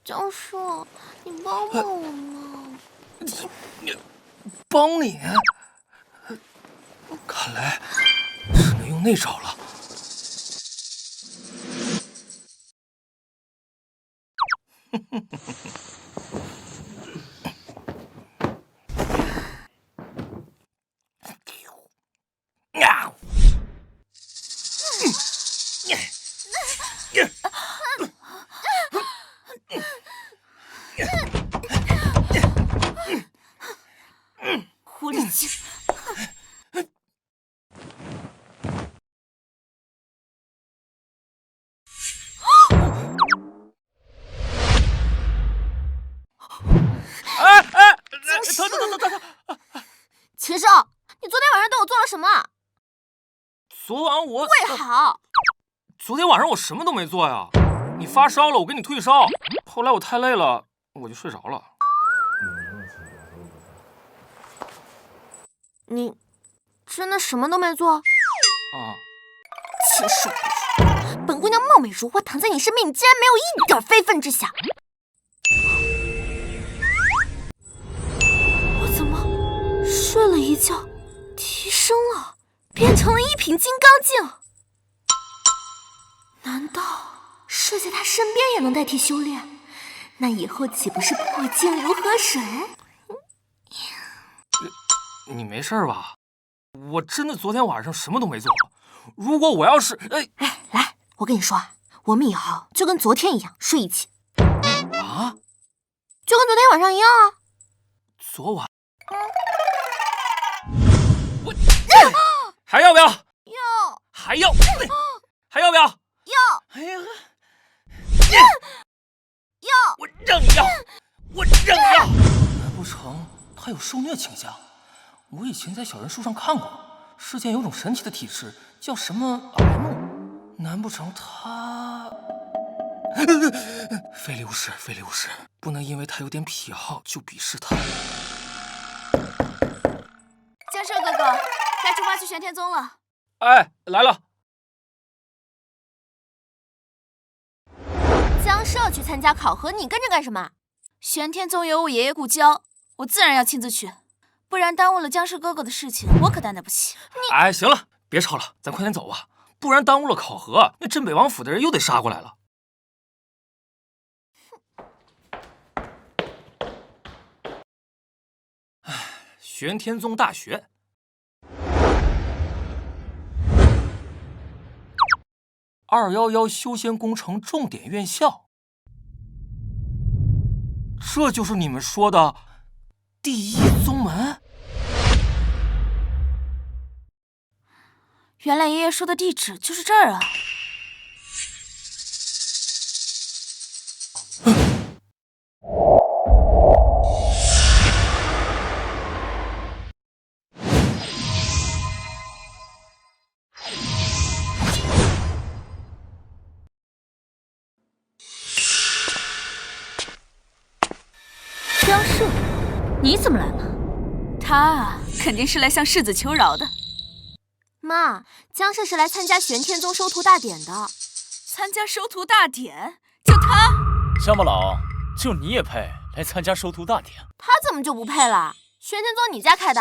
江社，你帮帮我嘛！
你帮你？看来只能用那招了。
狐狸精！
疼！
秦少，你昨天晚上对我做了什么？
昨晚我
跪好。
昨天晚上我什么都没做呀。你发烧了，我给你退烧。后来我太累了，我就睡着了。
你真的什么都没做？
啊！
禽兽不如！本姑娘貌美如花，躺在你身边，你竟然没有一点非分之想。我怎么睡了一觉，提升了，变成了一品金刚镜？难道睡在他身边也能代替修炼？那以後豈不是破镜如河水？
你没事吧？我真的昨天晚上什么都没做。如果我要是……
来，我跟你说啊，我们以後就跟昨天一樣睡一起。
啊？
就跟昨天晚上一樣啊。
昨晚？我還要不要？
要。
還要？還要不要？
要。
哎呀！
要。
我讓你要！我讓你要！難不成他有受虐傾向？我以前在小人書上看過，世間有種神奇的體質，叫什麼 M？ 難不成他……非禮勿視，非禮勿視，不能因為他有點癖好就鄙視他。
江社哥哥，該出發去玄天宗了。
哎，來了。
江社去參加考核，你跟着幹什麼？
玄天宗有我爺爺故交，我自然要親自去，不然耽誤了江社哥哥的事情，我可擔待不起。
哎，行了，別吵了，咱快點走吧，不然耽誤了考核，那鎮北王府的人又得殺過來了。哎，玄天宗大學，211修仙工程重點院校，這就是你們說的第一宗門？
原來爺爺說的地址就是這兒啊！
江社，
你怎么来了？他啊，肯定是来向世子求饶的。
妈，江社是来参加玄天宗收徒大典的。
参加收徒大典？就他？
乡巴佬，就你也配来参加收徒大典？
他怎么就不配了？玄天宗你家开的？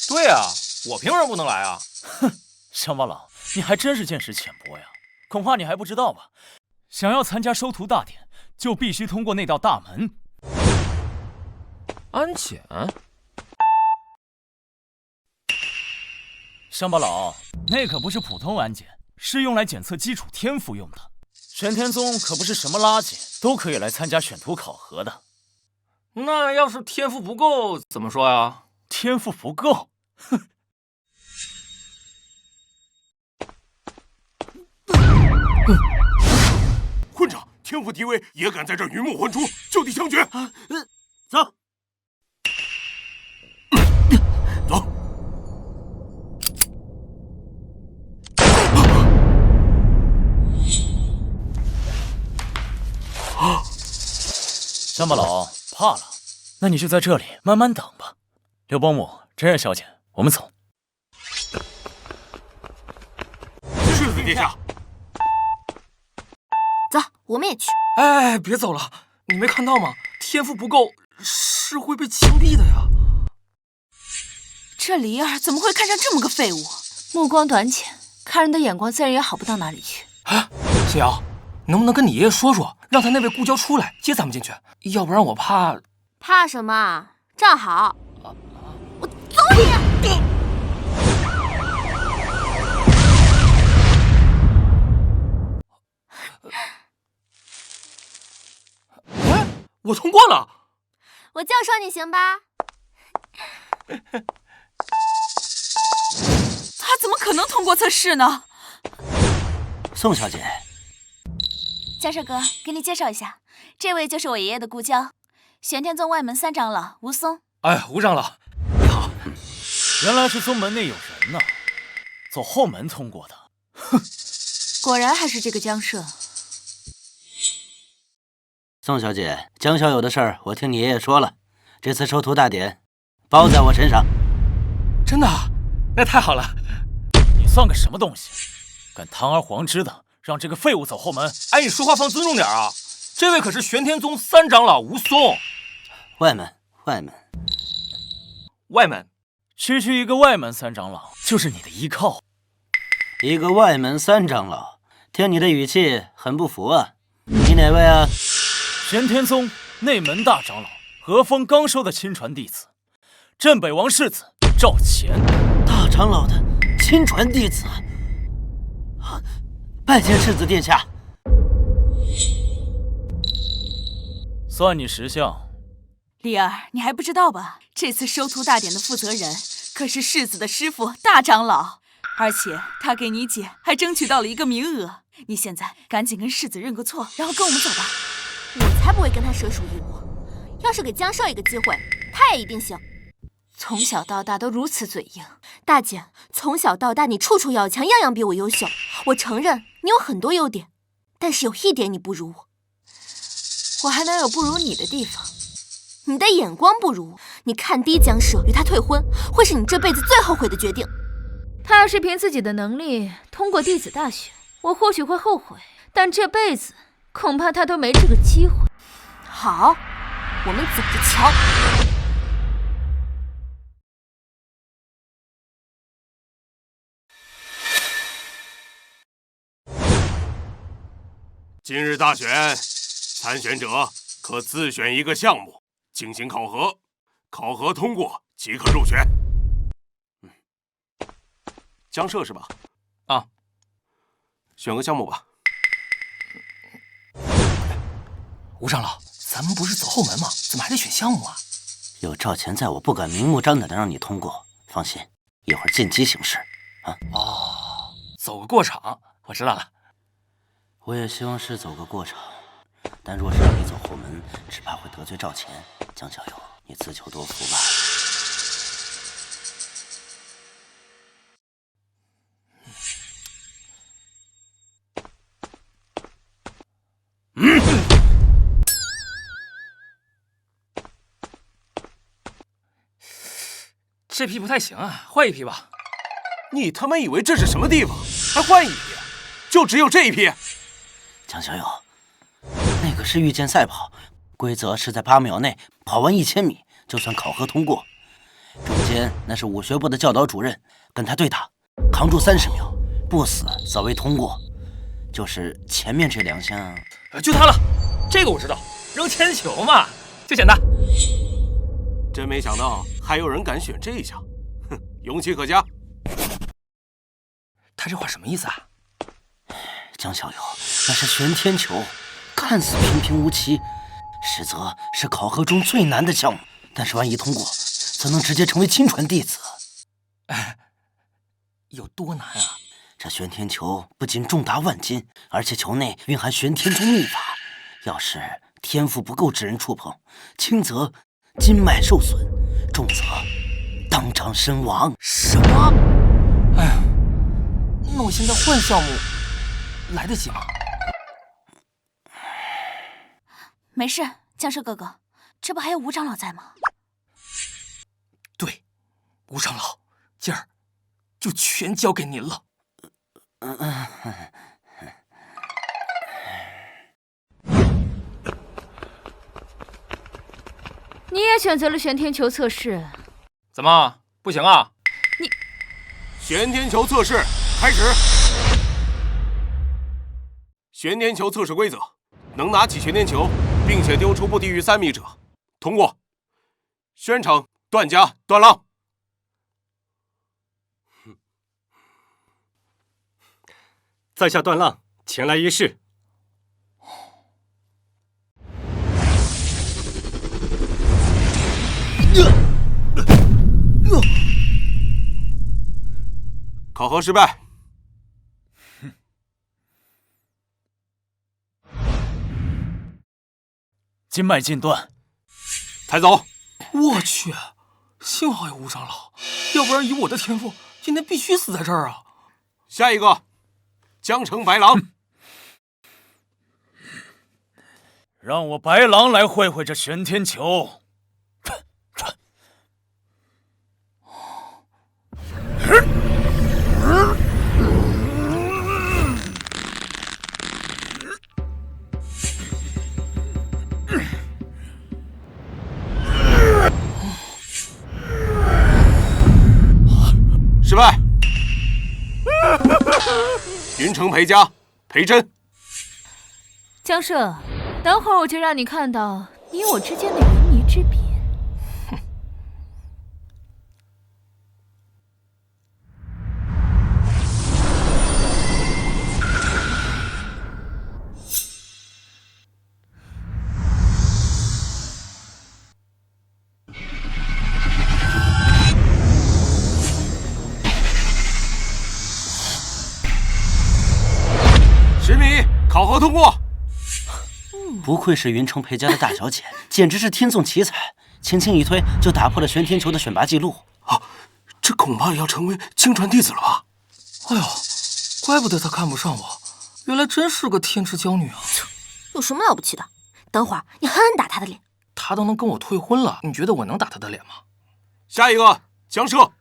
对啊，我凭什么不能来啊？
哼，乡巴佬，你还真是见识浅薄呀！恐怕你还不知道吧？想要参加收徒大典，就必须通过那道大门。
安检？
乡巴佬，那可不是普通安检，是用来检测基础天赋用的。玄天宗可不是什么垃圾都可以来参加选徒考核的。
那要是天赋不够怎么说呀？
天赋不够？哼！
混账！天赋低微也敢在这鱼目混珠，就地枪决！
走。
走。
乡巴佬怕了，那你就在这里慢慢等吧。刘保姆、真爱小姐，我们走。
世子殿下，
走，我们也去。
哎，别走了，你没看到吗？天赋不够是会被枪毙的呀。
这离儿怎么会看上这么个废物？
目光短浅，看人的眼光自然也好不到哪里去。
哎，谢瑶，能不能跟你爷爷说说，让他那位故交出来接咱们进去？要不然我怕……
怕什么？站好！我揍你！
哎，我通过了！
我就说你行吧。
他怎么可能通过测试呢？
宋小姐，
江社哥，给你介绍一下，这位就是我爷爷的故交，玄天宗外门三长老吴松。
哎，吴长老，你好。
原来是宗门内有人呢，走后门通过的。哼，
果然还是这个江社。
宋小姐，江小友的事儿我听你爷爷说了，这次收徒大典包在我身上。
真的？那太好了。
你算个什么东西？敢堂而皇之的让这个废物走后门？
哎，你说话放尊重点啊！这位可是玄天宗三长老吴松。
外门。
区一个外门三长老就是你的依靠。
一个外门三长老，听你的语气很不服啊。你哪位啊？
玄天宗内门大长老何风刚收的亲传弟子，镇北王世子赵乾。
大长老的亲传弟子，拜见世子殿下。
算你识相。
丽儿，你还不知道吧？这次收徒大典的负责人可是世子的师父大长老，而且他给你姐还争取到了一个名额。你现在趕緊跟世子認個錯，然後跟我們走吧。
我才不会跟他蛇鼠一窩。要是給江少一個機會，他也一定行。
從小到大都如此嘴硬，
大姐，從小到大你處處要強，樣樣比我優秀。我承認你有很多優點，但是有一點你不如我。
我還能有不如你的地方？
你的眼光不如我，你看低江社，與他退婚，會是你這輩子最後悔的決定。
他要是憑自己的能力通過弟子大選，我或許會後悔，但這輩子恐怕他都沒這個機會。
好，我們走着瞧。
今日大選，參選者可自選一個項目進行考核，考核通過即可入選。江社是吧？
啊，
選個項目吧。
吳長老，咱們不是走後門嗎？怎麼還得選項目啊？
有趙乾在，我不敢明目張膽的讓你通過。放心，一會兒見機行事。啊？
哦，走個過場，我知道了。
我也希望是走個過場，但若是讓你走後門，只怕會得罪趙乾。江小友，你自求多福吧。
批不太行啊，換一批吧。
你他媽以為這是什麼地方？還換一批？就只有這一批？
江小友，那個是御劍賽跑，規則是在8秒內跑完1000米就算考核通過。中間那是武學部的教導主任，跟他對打，扛住30秒，不死则為通過。就是前面這2項，
就他了，這個我知道，扔鉛球嘛，就簡单。
真沒想到還有人敢選這一項，哼，勇氣可嘉。
他這話什麼意思啊？
江小友，那是玄天球，看似平平无奇，實則是考核中最難的項目。但是萬一通過，則能直接成為親傳弟子。
有多難啊？
這玄天球不僅重達萬斤，而且球內蘊含玄天中秘法。要是天賦不夠之人觸碰，輕則筋脈受損，重則當場身亡。
什麼？哎呀，那我現在換項目來得及嗎？
没事，江社哥哥，這不還有吳長老在嗎？
对，吳長老，今兒就全交給您了。
你也選擇了玄天球測試，
怎麼不行啊？
玄天球測試開始。玄天球測試規則：能拿起玄天球，並且丟出不低於3米者，通過。宣稱段家段浪。
在下段浪前來一試。
考核失敗。
筋脈盡斷，
抬走。
我去，幸好有吳長老，要不然以我的天賦，今天必須死在這兒啊！
下一個，江城白狼。
讓我白狼來會會這玄天球。
失敗。雲城裴家，裴真。
江社，等會兒我就讓你看到你我之間的雲泥之別。
10米，考核通過。
不愧是雲城裴家的大小姐，簡直是天縱奇才，輕輕一推就打破了玄天球的選拔記錄。
啊，這恐怕要成為親傳弟子了吧？
哎呦，怪不得她看不上我，原來真是個天之驕女啊！
有什麼了不起的？等會兒你狠狠打她的臉。
她都能跟我退婚了，你覺得我能打她的臉嗎？
下一個，江社。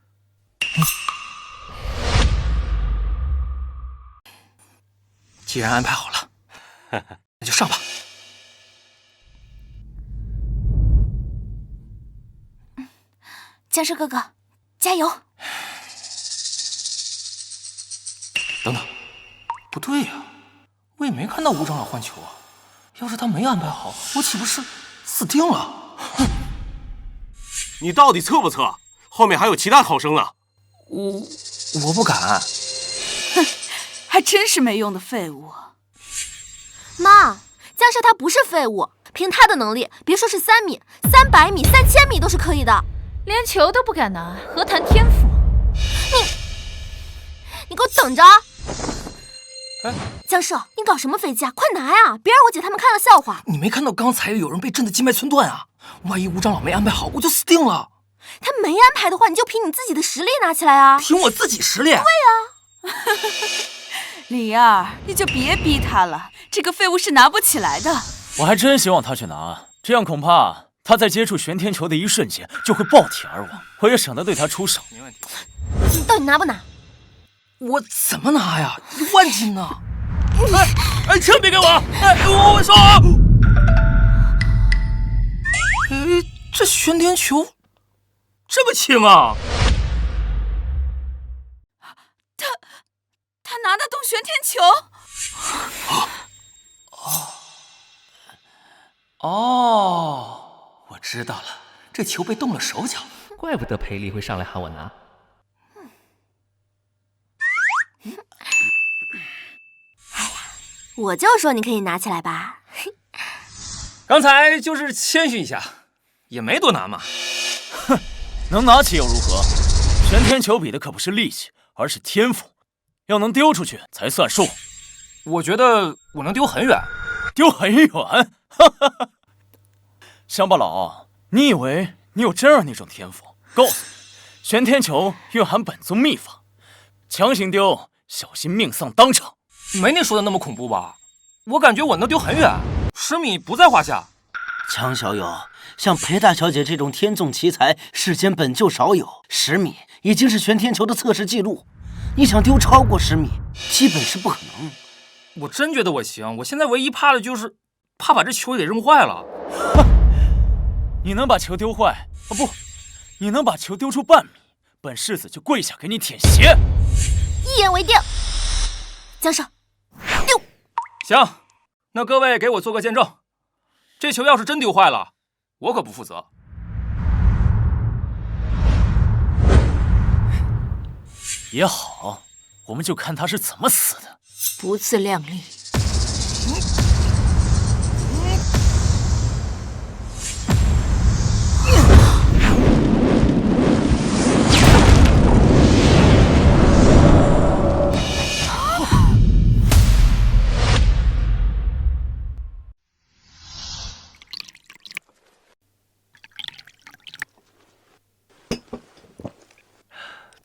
既然安排好了，那就上吧。
江社哥哥，加油！
等等，不对呀，我也沒看到吳長老換球啊。要是他沒安排好，我豈不是死定了？
你到底測不測？後面還有其他考生呢。
我不敢。
哼，還真是沒用的廢物。
媽，江社他不是廢物，憑他的能力，別說是3米、300米、3000米都是可以的。
連球都不敢拿，何談天賦？
你給我等着！
哎，
江社，你搞什麼飛機啊？快拿呀！別讓我姐他們看了笑話。
你沒看到剛才有人被震得筋脈寸斷啊？萬一吳長老沒安排好，我就死定了。
他沒安排的話，你就憑你自己的實力拿起來啊！
憑我自己實力？對
呀。
李二，你就別逼他了，這個廢物是拿不起來的。
我還真希望他去拿，這樣恐怕他在接觸玄天球的一瞬間就會爆體而亡，我也省得對他出手。
沒問題。
你到底拿不拿？
我怎麼拿呀？1萬斤呢！哎，錢別給我！哎，我說，這玄天球這麼輕啊！
他拿得動玄天球？
哦，我知道了，這球被動了手腳，
怪不得裴丽會上來喊我拿。
我就說你可以拿起來吧。
剛才就是謙虛一下，也沒多難嘛。
哼，能拿起又如何？玄天球比的可不是力氣，而是天賦，要能丟出去才算數。
我覺得我能丟很遠。
丟很遠？哈哈哈！鄉巴佬，你以為你有這樣那種天賦？告訴你，玄天球蘊含本宗秘法，強行丟，小心命喪當場。
沒你說的那麼恐怖吧？我感覺我能丟很遠，10米不在話下。
強小友，像裴大小姐這種天縱奇才，世間本就少有。10米已經是玄天球的測試記錄，你想丟超過10米，基本是不可能。
我真覺得我行，我現在唯一怕的就是怕把這球給扔壞了。
哼，你能把球丟壞？哦不，你能把球丟出半米，本世子就跪下給你舔鞋。
一言為定，江少，丢。
行，那各位給我做個見證，這球要是真丟壞了，我可不負責。
也好，我們就看他是怎麼死的。
不自量力。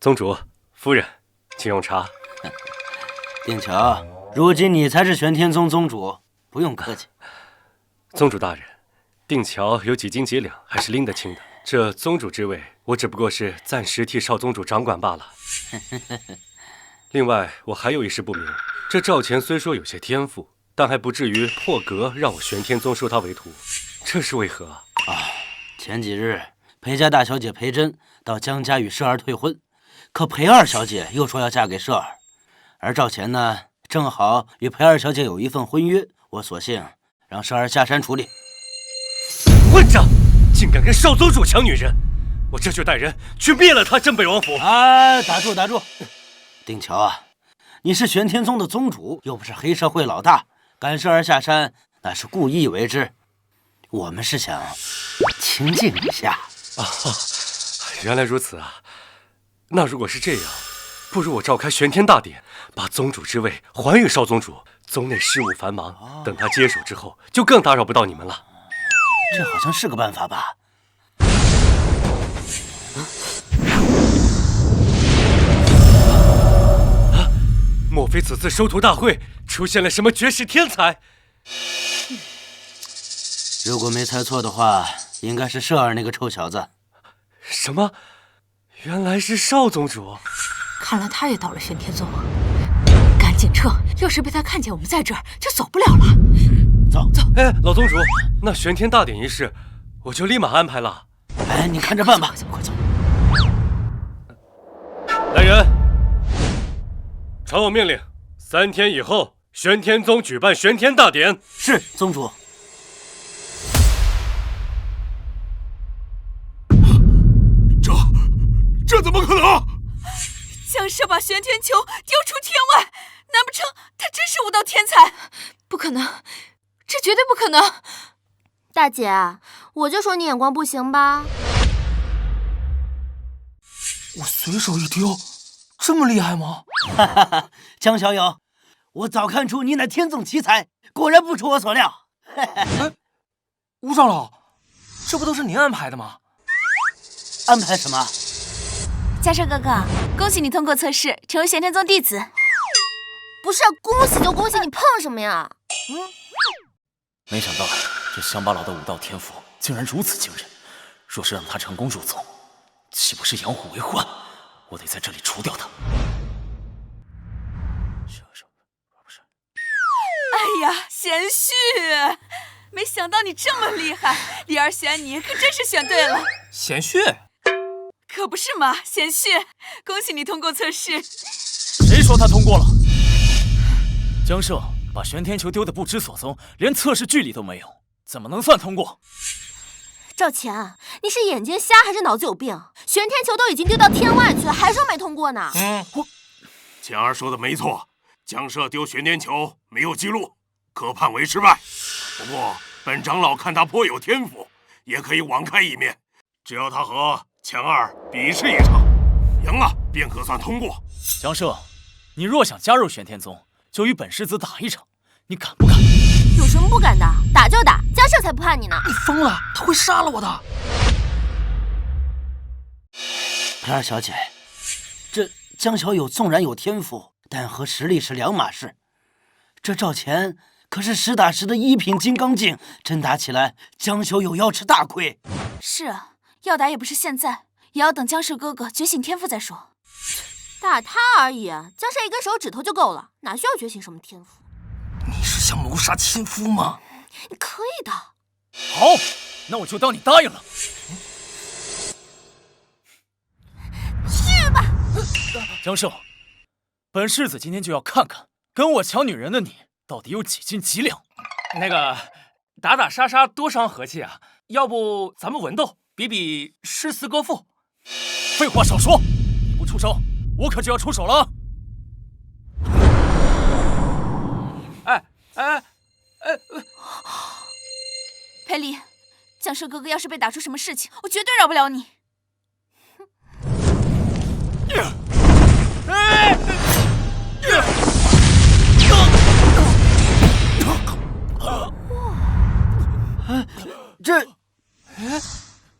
宗主、夫人，請用茶。
定橋，如今你才是玄天宗宗主，不用客气。
宗主大人，定橋有几斤几两，還是拎得清的。這宗主之位，我只不過是暫時替少宗主掌管罷了。另外，我還有一事不明，這趙錢雖說有些天賦，但還不至於破格讓我玄天宗收他為徒，這是為何啊？
前幾日裴家大小姐裴珍到江家與攝兒退婚，可裴二小姐又說要嫁給攝兒，而趙錢呢，正好與裴二小姐有一份婚約，我索性讓攝兒下山處理。
混賬，竟敢跟少宗主搶女人！我這就帶人去滅了他鎮北王府！
打住打住！定橋啊，你是玄天宗的宗主，又不是黑社會老大，趕攝兒下山那是故意為之。我們是想清靜一下。
原來如此啊！那如果是這樣，不如我召開玄天大典，把宗主之位還予少宗主。宗內事務繁忙，等他接手之後，就更打擾不到你們了。
這好像是個辦法吧？
莫非此次收徒大會出現了什麼絕世天才？
如果沒猜錯的話，應該是攝兒那個臭小子。
什麼？原來是少宗主。
看來他也到了玄天宗，趕緊撤！要是被他看見我們在這兒，就走不了了。
走走。
哎，老宗主，那玄天大典一事，我就立馬安排了。
哎，你看着辦吧。
快走！
来人，传我命令，3天以後，玄天宗舉辦玄天大典。
是，宗主。
這怎麼可能？
江攝把玄天球丟出天外，難不成他真是武道天才？
不可能，這絕對不可能！
大姐，我就說你眼光不行吧。
我隨手一丟，這麼厲害嗎？
哈哈哈，江小友，我早看出你乃天縱奇才，果然不出我所料。
哎，吳長老，這不都是您安排的嗎？
安排什麼？
江攝哥哥，恭喜你通過測試，成為玄天宗弟子。
不是，恭喜就恭喜，你碰什麼呀？
沒想到這鄉巴佬的武道天賦竟然如此驚人。若是让他成功入宗，岂不是养虎为患？我得在這裡除掉他。
哎呀，賢婿，沒想到你這麼厲害，李兒選你可真是選對了。
賢婿？
可不是嘛，賢婿，恭喜你通過測試。
誰說他通過了？江勝把玄天球丟得不知所蹤，連測試距離都沒有，怎麼能算通過？
趙錢，你是眼睛瞎還是腦子有病？玄天球都已經丟到天外去了，還說沒通過呢？
钱兒說的沒錯，江社丟玄天球沒有記錄，可判為失敗。不過本長老看他頗有天賦，也可以網開一面。只要他和錢兒比試一場，贏了便可算通過。
江社，你若想加入玄天宗，就與本世子打一場，你敢不敢？
有什麼不敢的？打就打，江社才不怕你呢！
你瘋了，他会殺了我的。
裴二小姐，這江小友縱然有天賦，但和實力是兩碼事。這趙錢可是實打實的1品金剛境，真打起來，江小友要吃大虧。
是啊，要打也不是現在，也要等江氏哥哥覺醒天賦再說。
打他而已，江社一根手指頭就夠了，哪需要覺醒什麼天賦？
你是想謀殺親夫嗎？
你可以的。
好，那我就當你答應了。
去吧。
江勝，本世子今天就要看看跟我搶女人的你到底有幾斤幾兩。
那個打打殺殺多傷和氣啊，要不咱們文鬥，比比詩詞歌賦。
廢話少說，你不出手，我可就要出手了。
裴离，江社哥哥要是被打出什麼事情，我絕對饒不了你。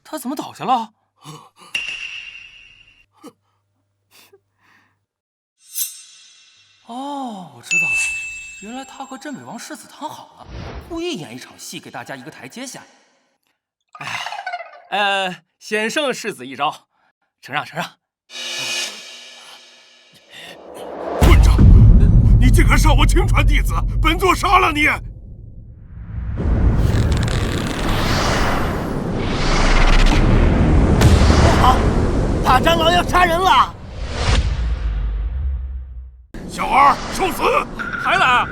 他怎麼倒下了？哦，我知道了，原來他和镇北王世子谈好了，故意演一場戲，給大家一個台階下。哎，險勝世子一招，承讓承讓。
混賬！你竟敢殺我親傳弟子，本座殺了你！
不好，大長老要殺人了！
小兒受死！
還來！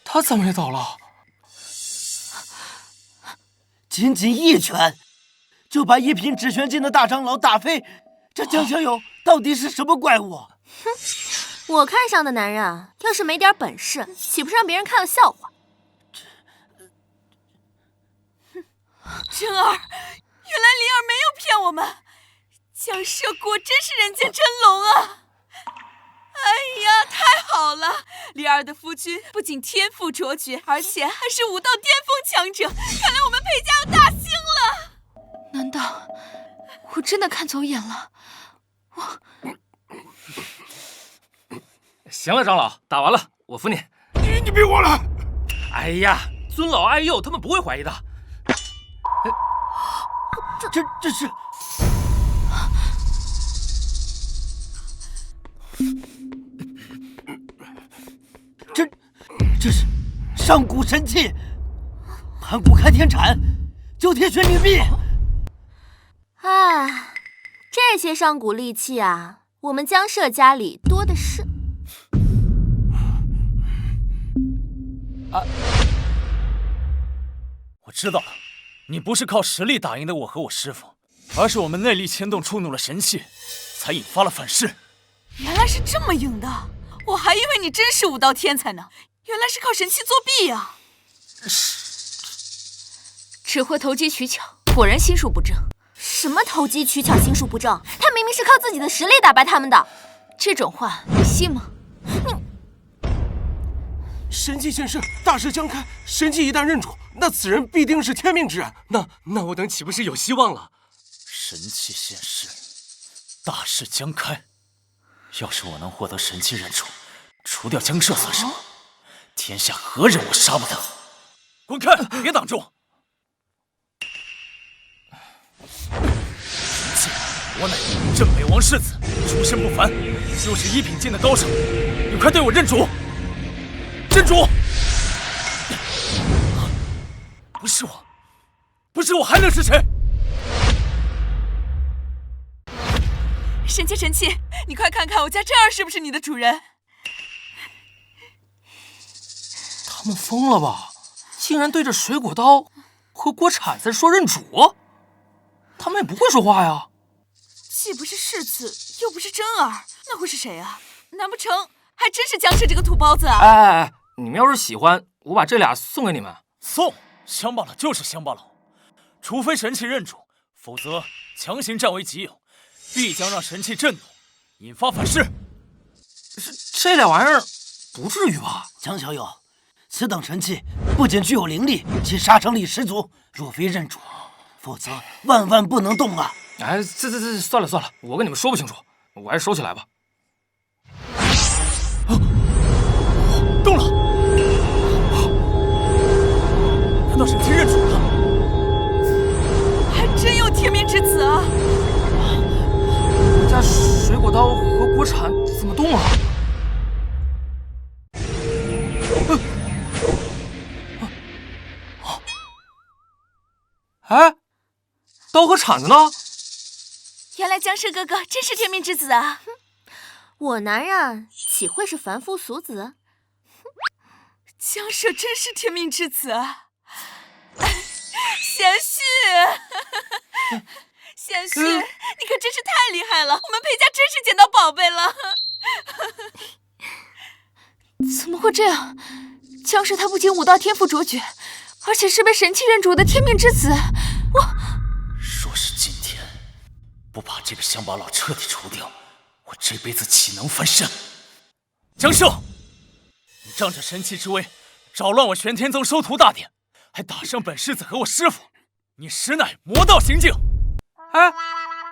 他怎麼也倒了？
僅僅一拳，就把1品止玄境的大長老打飛，這江小友到底是什麼怪物？
哼，我看上的男人，要是沒點本事，豈不是讓別人看了笑話？
真兒，原來靈兒沒有騙我們，江社果真是人間真龍啊！哎呀，太好了！靈兒的夫君不僅天賦卓絕，而且還是武道巔峰強者，看來我們裴家要大興了。
難道我真的看走眼了？
行了，長老，打完了，我扶你。
你別過來！
哎呀，尊老愛幼，他們不會懷疑的。
這是。這是上古神器，盘古開天鏟，九天玄女臂。
哎，這些上古利器啊，我們江社家裡多的是。
我知道了，你不是靠實力打贏的我和我師父，而是我們內力牽動觸怒了神器，才引發了反噬。
原來是這麼硬的，我還以為你真是武道天才呢。原來是靠神器作弊呀！
只會投機取巧，果然心術不正。
什麼投機取巧、心術不正？他明明是靠自己的實力打敗他們的。
這種話你信嗎？
神器现世，大事將開。神器一旦認主，那此人必定是天命之人。
那我等豈不是有希望了？
神器現世，大事將開。要是我能獲得神器認主，除掉江涉算什麼？天下何人我殺不得？滾開！別擋住！神器，我乃鎮北王世子，出身不凡，又是1品境的高手，你快對我認主！認主！不是我，不是我，還能是誰？
神器，神器，你快看看我家真兒是不是你的主人？
他们瘋了吧？竟然对着水果刀和锅铲子说认主？他们也不会说话呀。
既不是世子，又不是真兒，那会是誰啊？難不成還真是江涉這個土包子啊？
哎，你們要是喜歡，我把這倆送給你們。
送？鄉巴佬就是鄉巴佬，除非神器認主，否則強行佔為己有，必將讓神器震怒，引發反噬。
這倆玩意兒不至於吧？
江小友，此等神器不僅具有靈力，其殺傷力十足。若非認主，否則萬萬不能動啊！
哎，這算了算了，我跟你們說不清楚，我還是收起來吧。
動了！難道神器認主了？
還真有天命之子啊！
我家水果刀和鍋鏟怎麼動了？哎，刀和鏟子呢？
原來江涉哥哥真是天命之子啊！
我男人豈會是凡夫俗子？
江涉真是天命之子啊！賢婿，賢婿，你可真是太厲害了！我們裴家真是撿到寶貝了。怎麼會這樣？江涉他不僅武道天賦卓絕，而且是被神器認主的天命之子。
若是今天不把這個鄉巴佬徹底除掉，我這輩子豈能翻身？江涉，你仗着神器之威，擾亂我玄天宗收徒大典，還打傷本世子和我師父，你實乃魔道行徑！
哎，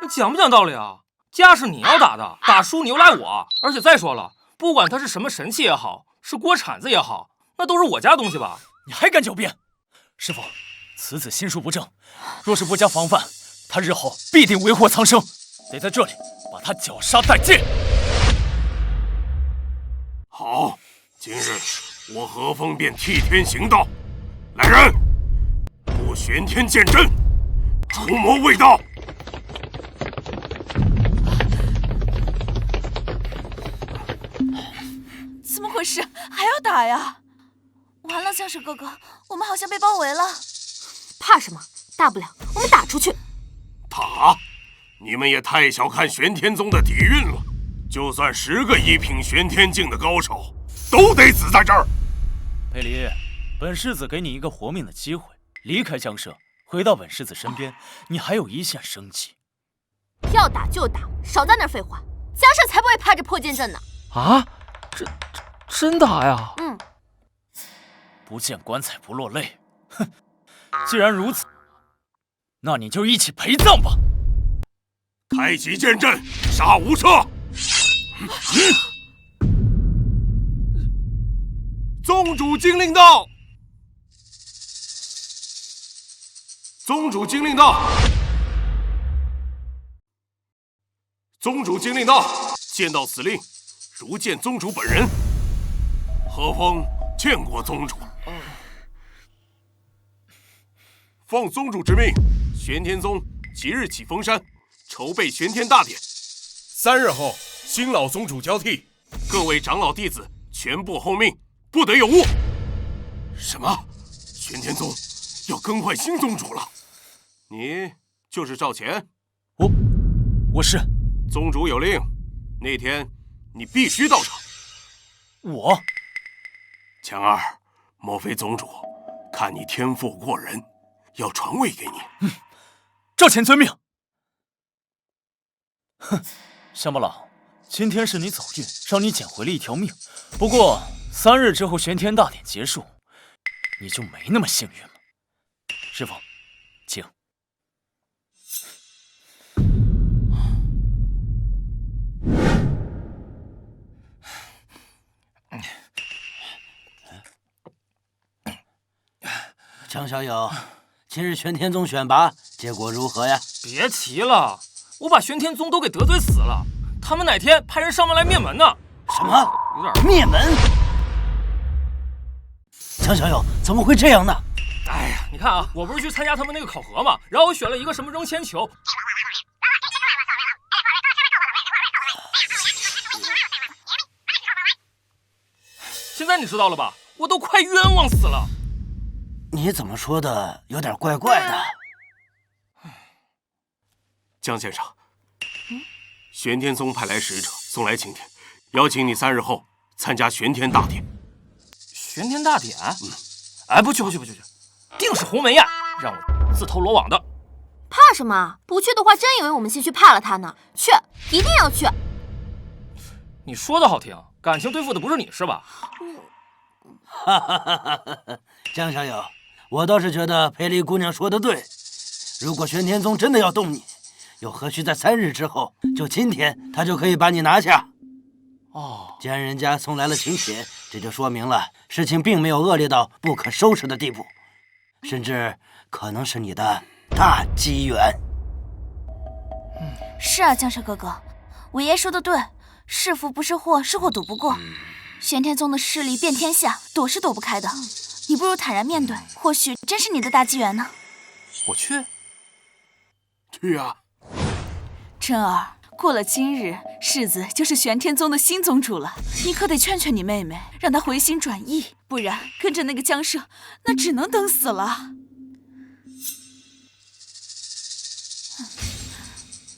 你講不講道理啊？架是你要打的，打輸你又賴我。而且再說了，不管他是什麼神器也好，是鍋鏟子也好，那都是我家東西吧？
你還敢狡辯？師父，此子心術不正，若是不加防範，他日後必定為禍蒼生，得在這裡把他絞殺殆盡。
好，今日我何風便替天行道。來人，布玄天劍陣，除魔衛道。
怎麼回事？還要打呀？完了，江涉哥哥，我們好像被包圍了。
怕什麼？大不了我們打出去。
打？你們也太小看玄天宗的底蘊了。就算10個1品玄天境的高手，都得死在這兒。
裴離，本世子給你一個活命的機會，離開江涉，回到本世子身邊，你還有一線生機。
要打就打，少在那兒廢話。江涉才不會怕這破劍陣呢。
啊？真打呀？
嗯。
不見棺材不落淚。哼，既然如此，那你就一起陪葬吧。
太極劍陣，殺無赦。宗主經令到。宗主經令到。宗主經令到。見到此令，如見宗主本人。何風見過宗主。奉宗主之命，玄天宗即日起封山，籌備玄天大典。3日後，新老宗主交替，各位長老弟子全部候命，不得有誤。什麼？玄天宗要更換新宗主了？你就是趙乾？
我是。
宗主有令，那天你必須到場。
我？
強兒，莫非宗主看你天賦過人，要傳位給你？
趙乾遵命。哼，鄉巴佬，今天是你走運，讓你撿回了一條命。不過3日之後玄天大典結束，你就沒那麼幸運了。師傅，請。
江小友，今日玄天宗選拔結果如何呀？
別提了，我把玄天宗都給得罪死了。他們哪天派人上門來滅門呢？
什麼？
有點
滅門？江小友，怎麼會這樣呢？
哎呀，你看啊，我不是去參加他們那個考核嘛，然後我選了一個什麼扔鉛球。現在你知道了吧？我都快冤枉死了。
你怎麼說的有點怪怪的？
江先生，玄天宗派來使者送来请帖，邀請你3日後參加玄天大典。
玄天大典？哎，不去，定是鴻門宴，讓我自投羅網的。
怕什麼？不去的話，真以為我們先去怕了他呢。去，一定要去。
你說的好聽，感情對付的不是你是吧？
哈哈哈哈！江小友，我倒是覺得裴丽姑娘說的對。如果玄天宗真的要動你，又何須在3日之後？就今天，他就可以把你拿下。
哦，
既然人家送來了请帖，這就說明了事情並沒有惡劣到不可收拾的地步，甚至可能是你的大機緣。
是啊，江少哥哥，我爺說的对，是福不是禍，是禍躲不過。玄天宗的勢力遍天下，躲是躲不開的。你不如坦然面對，或許真是你的大機緣呢。
我去
啊！
真兒，過了今日，世子就是玄天宗的新宗主了。你可得勸勸你妹妹，讓她回心轉意，不然跟着那個江舍，那只能等死了。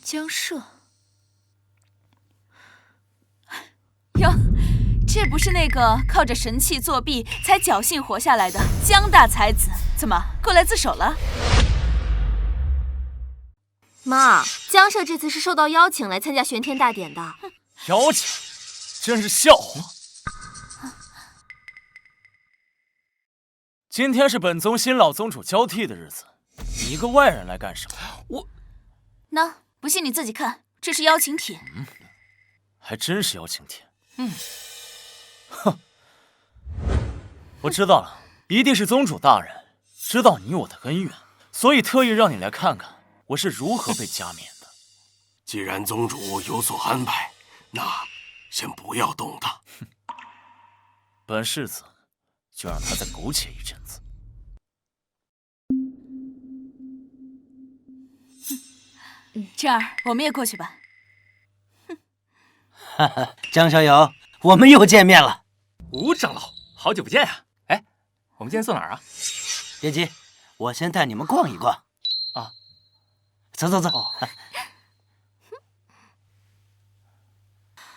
江舍，喲，這不是那個靠着神器作弊才僥倖活下來的江大才子，怎麼過來自首了？
媽，江舍這次是受到邀請來參加玄天大典的。
邀請？真是笑話！今天是本宗新老宗主交替的日子，你一個外人來幹什麼？
那不信你自己看，這是邀請帖。
還真是邀請帖。哼，我知道了，一定是宗主大人知道你我的恩怨，所以特意讓你來看看我是如何被加冕的。
既然宗主有所安排，那先不要動他。
本世子就讓他再苟且一陣子。
這兒，我們也過去吧。
哈哈，江小友，我們又見面了。
吳長老，好久不見呀！哎，我们今天坐哪兒啊？
別急，我先帶你們逛一逛。
啊，
走。
哦，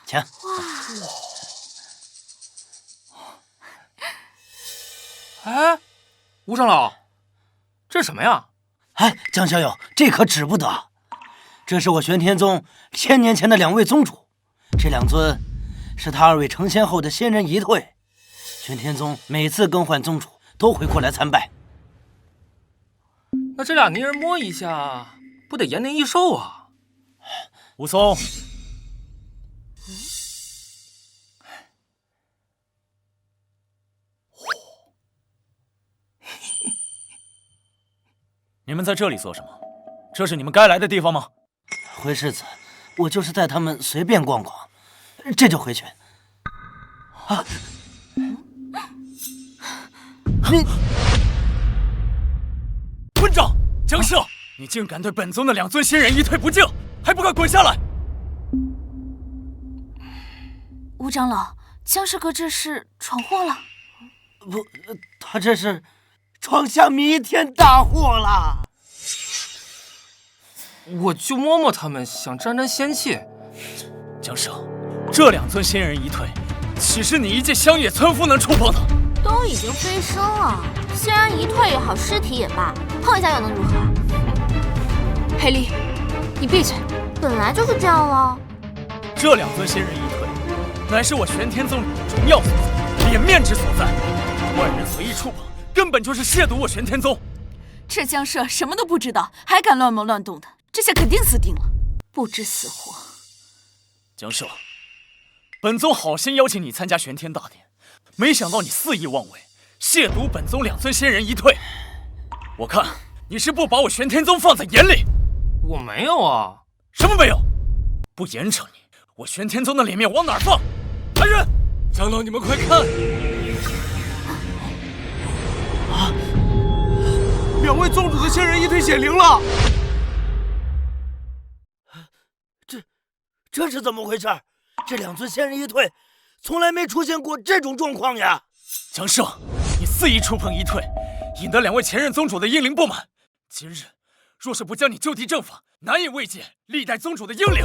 請。
哎，吴长老，這是什麼呀？
哎，江小友，這可指不得。這是我玄天宗1000年前的2位宗主，這2尊是他2位成仙後的仙人遺退。玄天宗每次更換宗主都會過來參拜。
那這倆泥人摸一下，不得延年益壽啊？
武松，你們在這裡做什麼？這是你們該來的地方嗎？
回世子，我就是帶他們隨便逛逛，這就回去。啊！你混賬！江舍，
你竟敢對本宗的2尊仙人遺退不敬，還不快滾下來！
吳長老，江師哥這是闖禍了？
不，他這是闖下彌天大禍了。
我就摸摸他們，想沾沾仙氣。
江舍，這2尊仙人遺退，豈是你一介鄉野村夫能觸碰的？
都已經飛升了，仙人遺退也好，屍體也罷，碰一下又能如何？
裴麗，你閉嘴！
本來就是這樣了。
這2尊仙人遺退，乃是我玄天宗主的榮耀所在。臉面之所在。外人隨意觸碰，根本就是亵渎我玄天宗。
这江社什么都不知道，还敢亂謀亂動的，這下肯定死定了，不知死活。
江社，本宗好心邀請你參加玄天大典，沒想到你肆意妄為，褻瀆本宗2尊仙人一退。我看你是不把我玄天宗放在眼裡。
我沒有啊。
什麼沒有？不嚴懲你，我玄天宗的臉面往哪兒放？來人！
長老，你們快看！
啊！2位宗主的仙人一退顯靈了。
這是怎麼回事？這2尊仙人一退，從來沒出現過這種狀況呀！
江社，你肆意觸碰一退，引得2位前任宗主的英靈不滿。今日若是不將你就地正法，難以慰藉歷代宗主的英靈。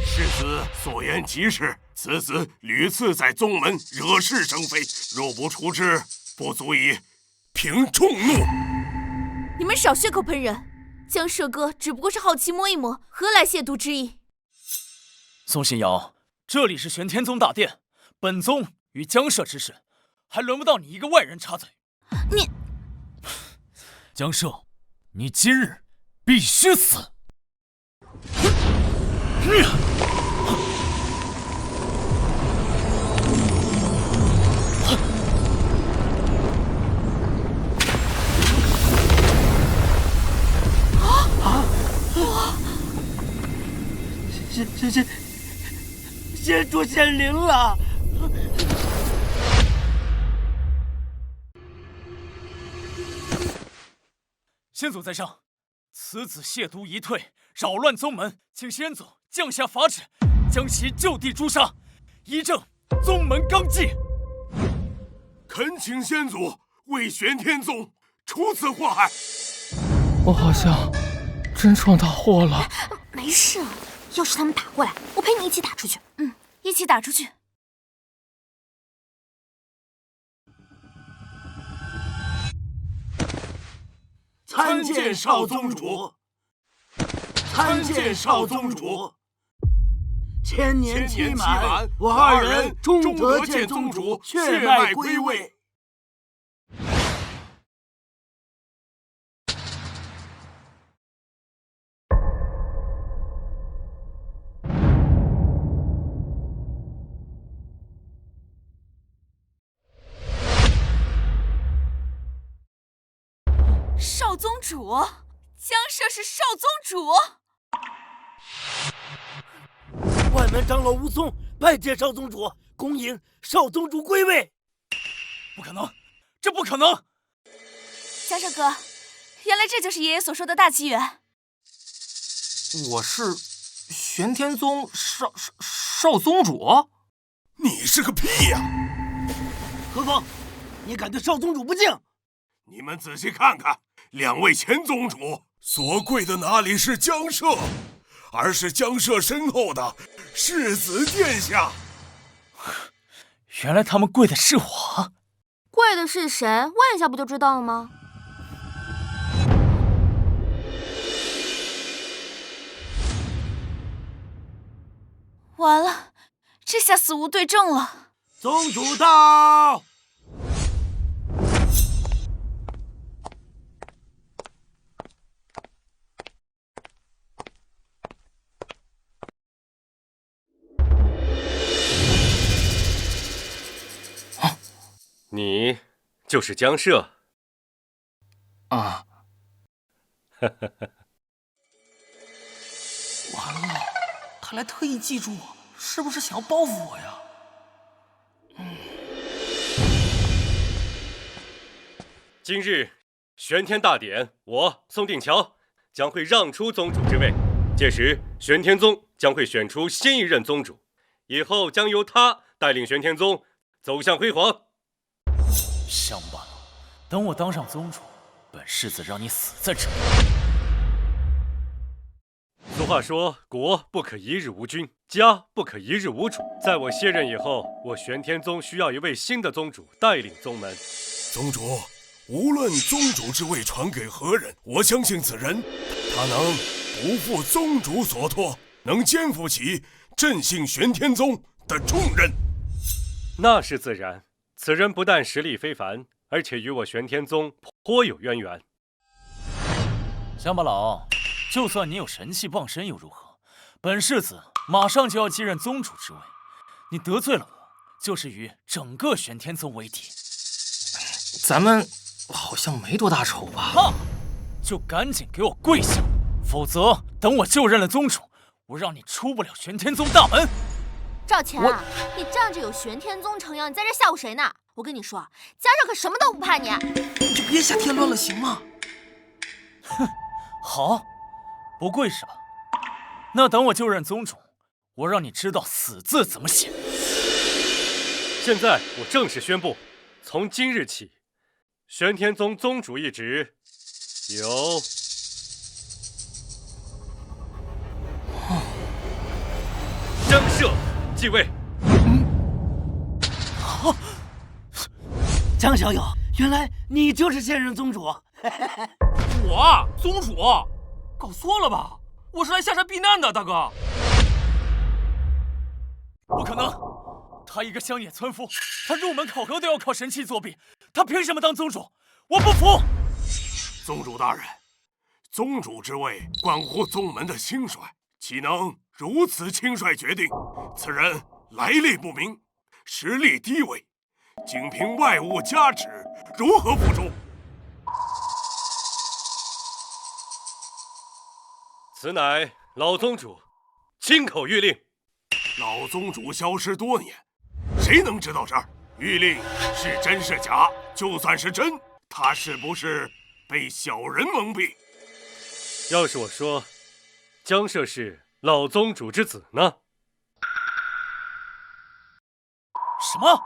世子所言極是，此子屢次在宗門惹是生非，若不處置，不足以平眾怒。
你們少血口噴人，江社哥只不過是好奇摸一摸，何來褻瀆之意？
宋信堯，這裡是玄天宗大殿，本宗與江社之事，還輪不到你一個外人插嘴。
你，
江社，你今日必須死！
先出显靈了！
先祖在上，此子亵瀆一退，擾亂宗門，請先祖降下法旨，將其就地誅殺，以正宗門綱紀。
懇請先祖為玄天宗除此禍害。
我好像真闖大禍了。
沒事，要是他們打過來，我陪你一起打出去。
一起打出去。
參見少宗主，參見少宗主。千年期滿，我2人終得見宗主血脈歸位。
少宗主，江社是少宗主。
外门長老武松拜見少宗主，恭迎少宗主歸位。
不可能，這不可能！
江社哥，原來這就是爺爺所說的大機緣。
我是玄天宗少宗主？
你是個屁呀！
何況你敢對少宗主不敬？
你們仔細看看，2位前宗主所跪的哪裡是江社，而是江社身後的世子殿下。
原來他們跪的是我。
跪的是誰？問一下不就知道了嗎？
完了，這下死無對證了。
宗主到！
你就是江社
啊！完了，他来特意记住我，是不是想要報復我呀？
今日玄天大典，我宋定橋將會讓出宗主之位，屆時玄天宗將會選出新一任宗主，以後將由他帶領玄天宗走向輝煌。
鄉巴佬，等我當上宗主，本世子讓你死在這裡。
俗話說，國不可一日無君，家不可一日無主。在我卸任以後，我玄天宗需要一位新的宗主帶領宗門。
宗主，無論宗主之位傳給何人，我相信此人，他能不負宗主所託，能肩負起振興玄天宗的重任。
那是自然。此人不但實力非凡，而且與我玄天宗頗有淵源。
鄉巴佬，就算你有神器傍身又如何？本世子馬上就要繼任宗主之位，你得罪了我，就是與整個玄天宗為敵。
咱們好像沒多大仇吧？
就趕緊給我跪下，否則等我就任了宗主，我讓你出不了玄天宗大門。
趙錢啊，你仗着有玄天宗撑腰，你在这吓唬誰呢？我跟你說，家长可什麼都不怕你。
你就別瞎添亂了，行嗎？
哼，好，不跪是吧？那等我就任宗主，我讓你知道死字怎麼寫。
現在我正式宣布，從今日起，玄天宗宗主一職由姜涉继位。
姜小友，原来你就是现任宗主。
我宗主，搞錯了吧？我是來下山避難的，大哥。
不可能，他一個鄉野村夫，他入門考核都要靠神器作弊，他憑什麼當宗主？我不服！
宗主大人，宗主之位關乎宗門的興衰，豈能如此輕率決定？此人來歷不明，實力低微，僅憑外物加持，如何服眾？
此乃老宗主親口諭令。
老宗主消失多年，誰能知道這兒？諭令是真是假？就算是真，他是不是被小人蒙蔽？
要是我說姜涉是老宗主之子呢？
什麼？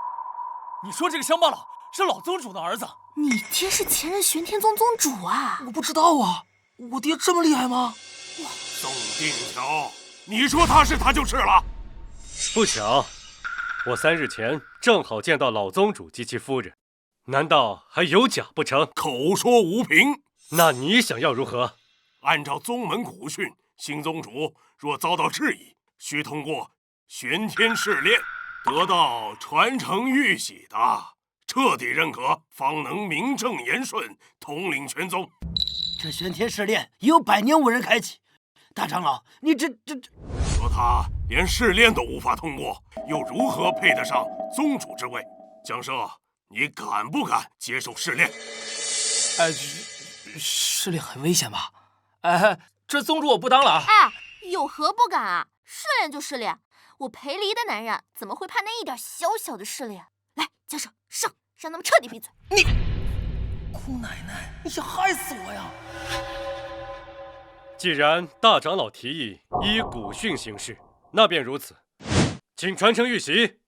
你說這個鄉巴佬是老宗主的兒子？
你爹是前任玄天宗宗主啊？
我不知道啊，我爹這麼厲害嗎？
宋定橋，你說他是他就是了。
不巧，我3日前正好見到老宗主及其夫人，難道還有假不成？
口說無憑。
那你想要如何？
按照宗門古訓，新宗主若遭到質疑，需通過玄天試煉，得到傳承玉璽的徹底認可，方能名正言順統領全宗。
這玄天試煉已有100年無人開啟，大長老，你這……
說他連試煉都無法通過，又如何配得上宗主之位？姜涉，你敢不敢接受試煉？
試煉很危險吧？這宗主我不當了啊！
有何不敢啊？試煉就試煉，我裴離的男人怎麼會怕那一點小小的試煉？來，姜涉上，讓他們徹底閉嘴！
你，姑奶奶，你想害死我呀！
既然大長老提議依古訓行事，那便如此，請傳承玉璽。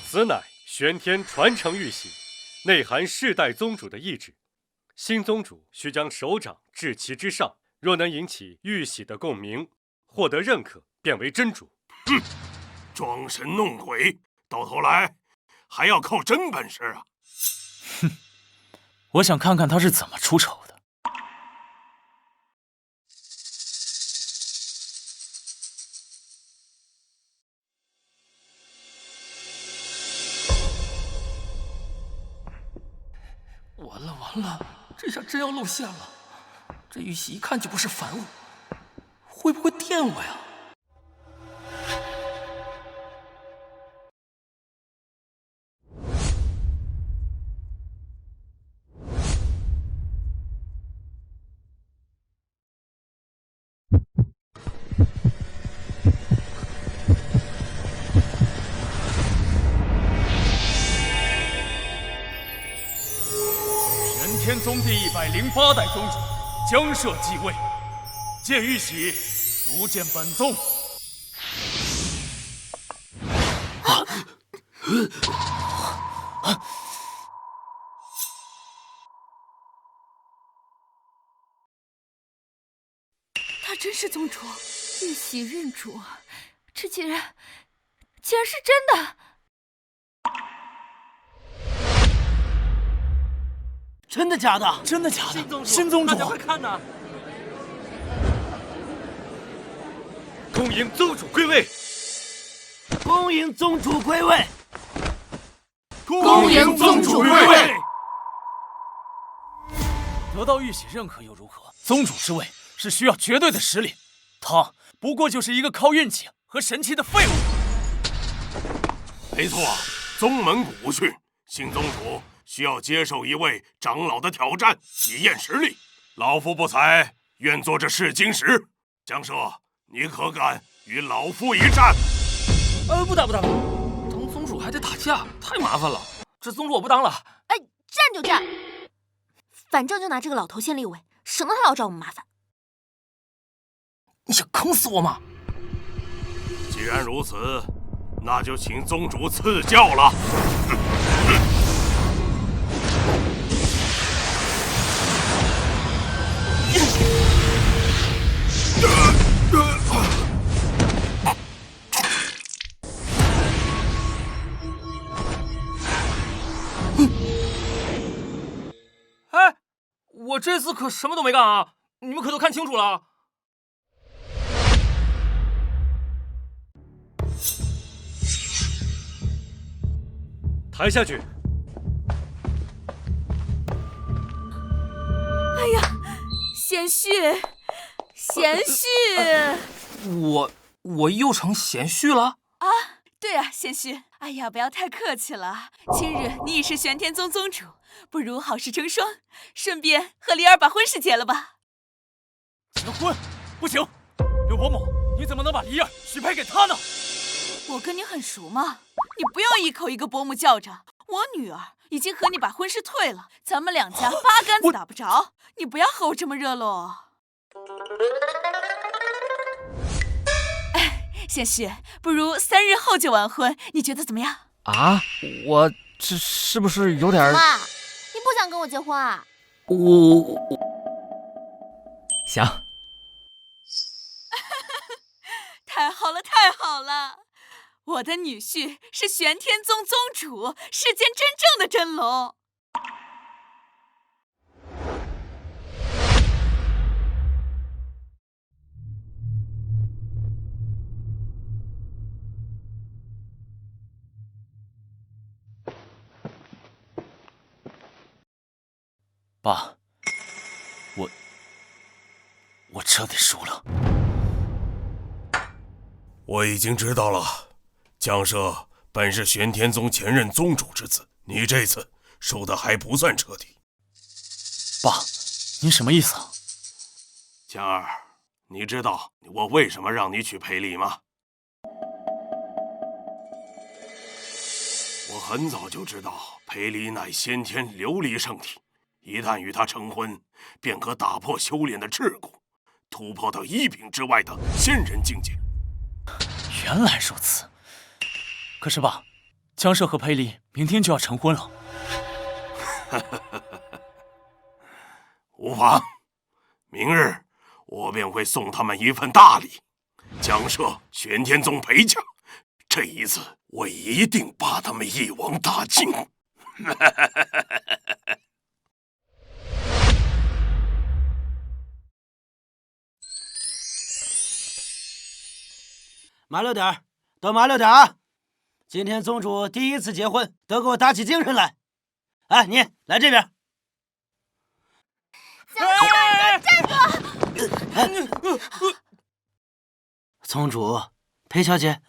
此乃玄天傳承玉璽，內含世代宗主的意志。新宗主需將手掌置其之上，若能引起玉璽的共鳴，獲得認可，便為真主。
哼，裝神弄鬼，到頭來還要靠真本事啊！
哼，我想看看他是怎麼出醜的。
完了，这下真要露餡了。这玉璽一看就不是凡物，會不會電我呀？
天宗第108代宗主姜涉繼位，借玉璽如見本宗。
他真是宗主，玉璽認主，這竟然是真的。
真的假的？
真的假的？新宗主，
大家快看呐！
恭迎宗主归位！
恭迎宗主归位！
恭迎宗主归位！
得到玉玺认可又如何？宗主之位是需要绝对的实力，他不过就是一个靠運氣和神器的廢物。
沒錯，宗門古訓，新宗主需要接受一位長老的挑戰，以驗實力。老夫不才，願做這試金石。江舍，你可敢與老夫一戰？
不打，當宗主還得打架，太麻煩了。這宗主我不當了。
哎，戰就戰，反正就拿這個老頭先立為，省得他老找我們麻煩。
你想坑死我嗎？
既然如此，那就請宗主賜教了。
哎，我這次可什麼都沒幹啊！你們可都看清楚了。
抬下去！
哎呀，贤婿，贤婿！
我又成贤婿了
啊？对啊，贤婿。哎呀，不要太客氣了。今日你已是玄天宗宗主，不如好事成雙，順便和離兒把婚事結了吧。
結婚？不行！劉伯母，你怎麼能把離兒許配給他呢？
我跟你很熟嗎？你不要一口一個伯母叫着。我女兒已經和你把婚事退了，咱們兩家八竿子打不着。你不要和我這麼熱絡。哎，賢婿，不如3日後就完婚，你覺得怎麼樣？
啊，我這是不是有點……
媽，你不想跟我結婚啊？
我想。
太好了，太好了！我的女婿是玄天宗宗主，世間真正的真龍。
爸，我彻底輸了。
我已經知道了，江舍本是玄天宗前任宗主之子，你這次輸得還不算徹底。
爸，您什麼意思啊？
江兒，你知道我為什麼讓你娶裴麗嗎？我很早就知道裴麗乃先天琉璃聖體，一旦與她成婚，便可打破修煉的桎梏，突破到一品之外的仙人境界。
原來如此。可是爸，江舍和裴麗明天就要成婚了。
無妨，明日我便會送他們一份大禮。江舍、玄天宗裴家，這一次我一定把他們一網打盡。
麻溜點兒，都麻溜點啊！今天宗主第一次結婚，都給我打起精神來！哎，你來這邊。站住！宗主，裴小姐，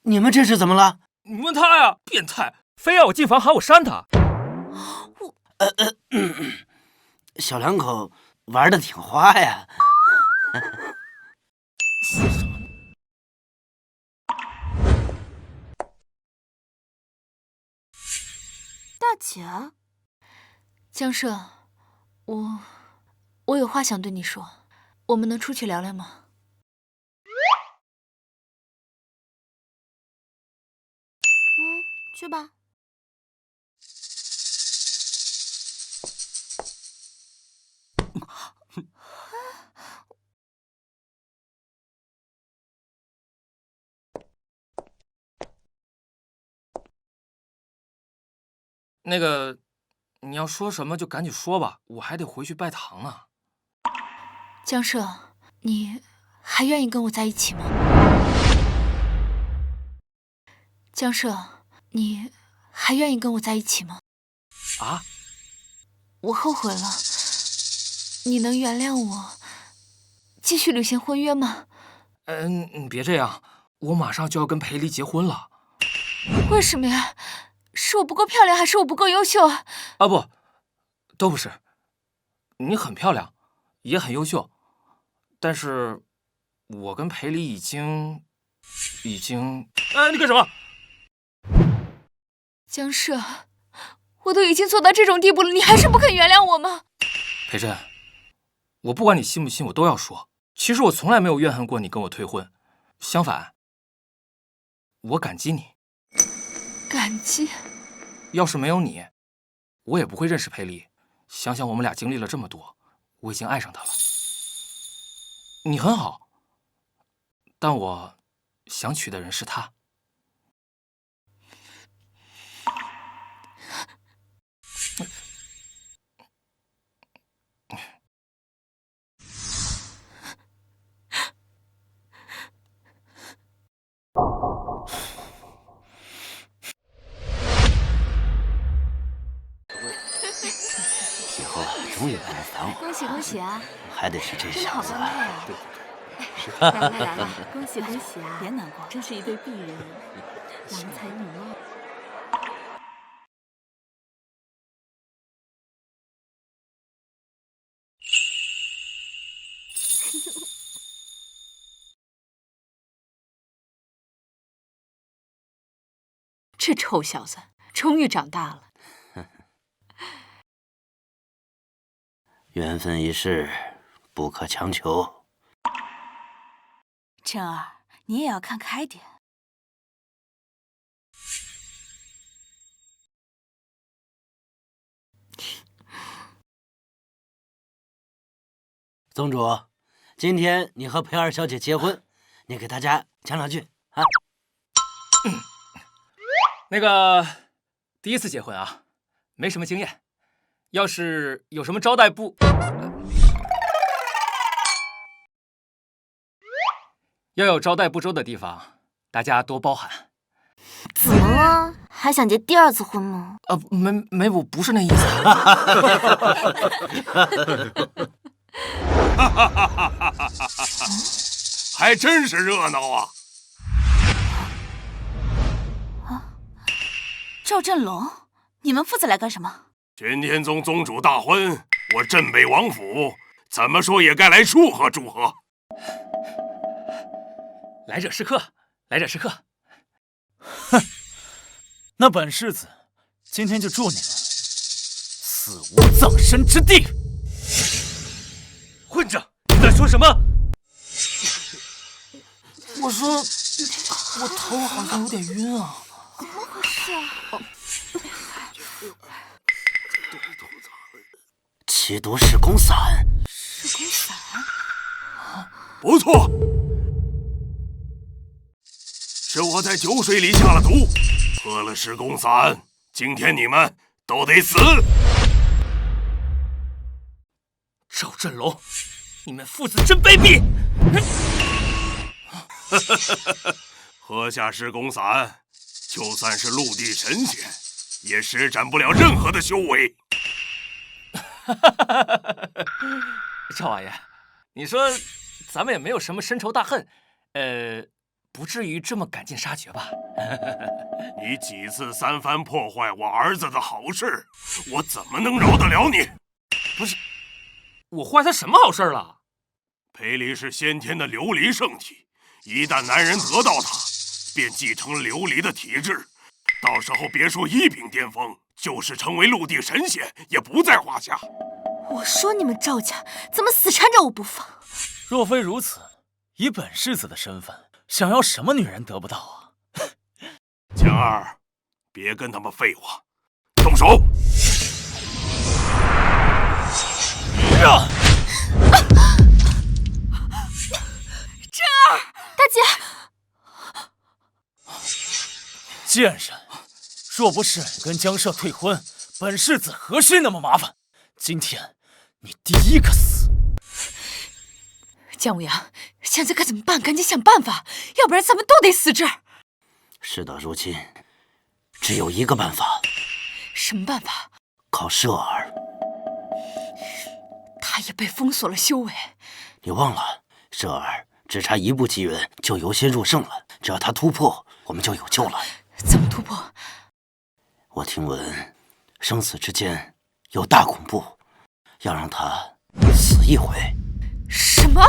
你們這是怎麼了？
你問他呀，變態，非要我進房喊我扇他。
小兩口玩得挺花呀。
大姐，
江舍，我有話想對你說，我們能出去聊聊嗎？
去吧。
那個，你要說什麼就趕緊說吧，我還得回去拜堂呢。
江舍，你还愿意跟我在一起吗？江舍，你还愿意跟我在一起吗？
啊？
我后悔了，你能原谅我，继續履行婚約嗎？
你別這樣，我馬上就要跟裴離結婚了。
為什麼呀？是我不夠漂亮，還是我不夠優秀啊？
啊不，都不是。你很漂亮，也很優秀，但是我跟裴離已經……你幹什麼？
江舍，我都已經做到這種地步了，你還是不肯原諒我嗎？
裴真，我不管你信不信，我都要說。其實我從來沒有怨恨過你跟我退婚，相反，我感激你。
感激？
要是沒有你，我也不會認識裴離。想想我們倆經歷了這麼多，我已經愛上他了。你很好，但我想娶的人是他。
以後終於不能煩我。
恭喜恭喜啊！
還得是這小子。
對，是。来了，恭喜恭喜啊！別難過，真是一對璧人，郎才女貌。
這臭小子終於長大了。
緣分一世，不可強求。
真兒，你也要看開點。
宗主，今天你和裴二小姐結婚，你給大家講兩句啊。
那個，第一次結婚啊，沒什麼經驗。要是有什麼招待不要有招待不周的地方，大家多包涵。
怎麼了？還想結第二次婚嗎？
沒，我不是那意思。
還真是熱鬧啊！
趙振龍，你們父子來幹什麼？
玄天宗宗主大婚，我鎮北王府怎麼說也該來祝賀祝賀。
來者是客，來者是客。
哼，那本世子今天就祝你們死無葬身之地。
混賬！你在說什麼？
我說，我頭好像有點暈啊。
怎麼回事啊？
奇毒噬功散。
噬功散？
不錯，是我在酒水裡下了毒，喝了噬功散，今天你們都得死。
趙振龍，你們父子真卑鄙！
喝下噬功散，就算是陸地神仙，也施展不了任何的修為。
趙王爺，你說咱們也沒有什麼深仇大恨，不至於這麼趕盡殺絕吧？
你幾次三番破壞我兒子的好事，我怎麼能饒得了你？
不是，我壞他什麼好事了？
裴離是先天的琉璃聖體，一旦男人得到他，便繼承琉璃的體質，到時候別說一品巔峰，就是成為陸地神仙也不在話下。
我說你們趙家怎麼死纏着我不放？
若非如此，以本世子的身份，想要什麼女人得不到啊？
江兒，別跟他們廢話，動手！
真兒，大姐，
贱人，若不是跟江舍退婚，本世子何須那麼麻煩？今天你第一個死。
姜无涯，现在该怎麼辦？趕緊想辦法，要不然咱們都得死這兒。
事到如今，只有一個辦法。
什麼辦法？
靠攝兒。
他也被封鎖了修為。
你忘了，攝兒只差一步機缘就由仙入聖了，只要他突破，我們就有救了。
怎麼突破？
我听聞，生死之間有大恐怖，要讓他死一回。
什麼？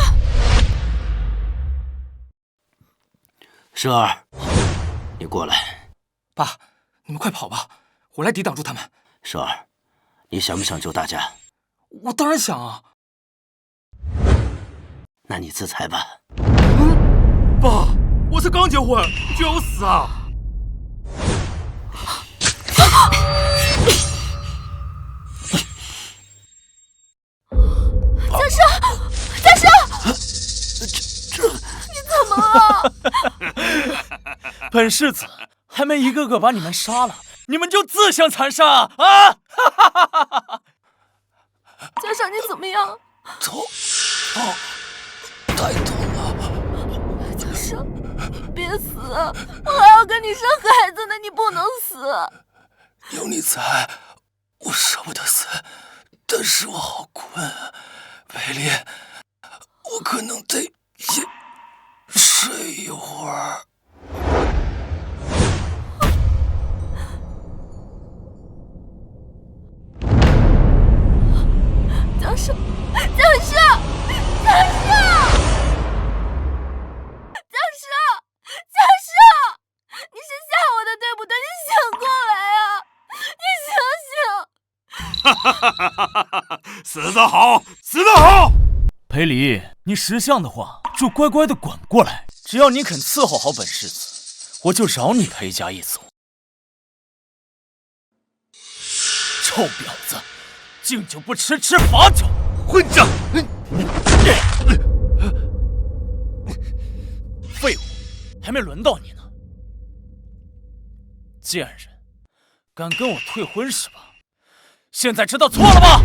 攝兒，你過來。
爸，你们快跑吧，我来抵擋住他們。
攝兒，你想不想救大家？
我當然想啊。
那你自裁吧。
爸，我才剛結婚就要死啊！
家少，家少，你怎么了？
本世子还没一個個把你們殺了，你們就自相殘殺啊！
家少，你怎麼樣？
痛，太痛了！
家少，別死，我還要跟你生孩子呢，你不能死。
有你在，我捨不得死，但是我好困啊，裴離，我可能得先睡一會兒。
家少，家少，家少，家少，你是吓我的，對不對？你醒過來啊！你醒醒！
死得好，死得好！
裴離，你識相的話，就乖乖的滾過來。只要你肯伺候好本世子，我就饒你裴家一族。臭婊子，敬酒不吃吃罚酒，
混賬！
廢物，還沒輪到你呢。賤人，敢跟我退婚是吧？現在知道錯了吧？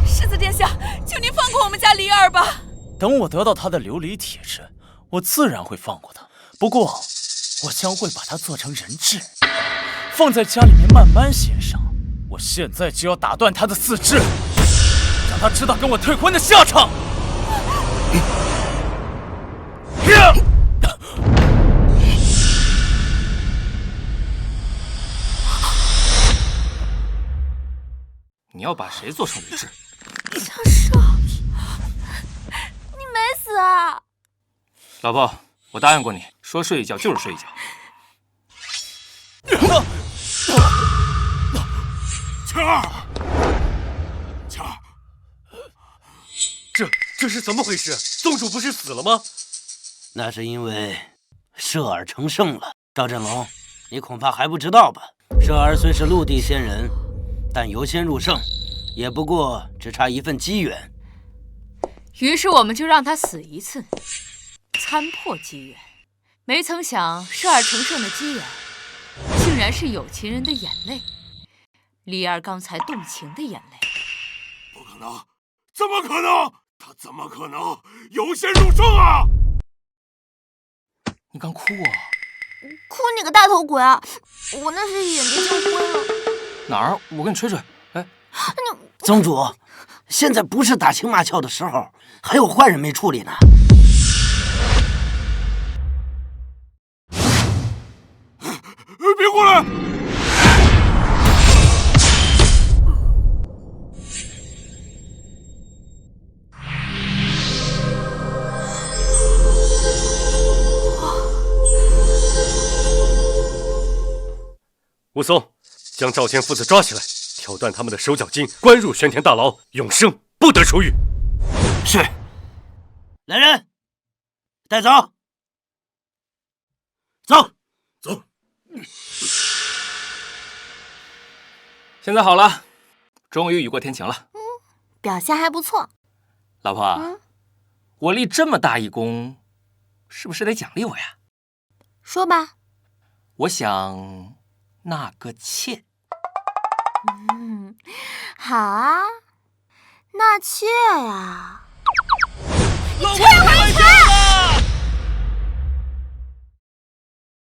世子殿下，求您放過我們家離兒吧。
等我得到他的琉璃鐵質，我自然會放過他。不過，我將會把他做成人質，放在家裡面慢慢協商。我現在就要打斷他的四肢，讓他知道跟我退婚的下場。
你要把誰做成人質？
家少，你沒死啊？
老婆，我答應過你，說睡一覺就是睡一覺。
倩兒，倩兒，
這是怎麼回事？宗主不是死了嗎？
那是因為攝兒成聖了。趙振龍，你恐怕還不知道吧？攝兒雖是陸地仙人，但由仙入聖，也不過只差一份機緣。
於是我們就讓他死一次，參破機緣。沒曾想攝兒成聖的機緣，竟然是有情人的眼淚，離兒剛才動情的眼淚。
不可能，怎麼可能？他怎麼可能由仙入聖啊？
你剛哭啊？
哭你個大頭鬼啊！我那是眼睛就灰了。
哪兒？我給你吹吹。哎，
宗主，現在不是打情罵俏的時候，還有壞人沒處理呢。
別過來！
武松，將趙天父子抓起來，挑斷他們的手腳筋，關入玄天大牢，永生不得出獄。
是。來人，帶走。走。
走。
現在好了，終於雨過天晴了。
表現還不錯。
老婆，我立這麼大一功，是不是得獎勵我呀？
說吧。
我想那个妾。
好啊，纳妾呀！
老婆，快来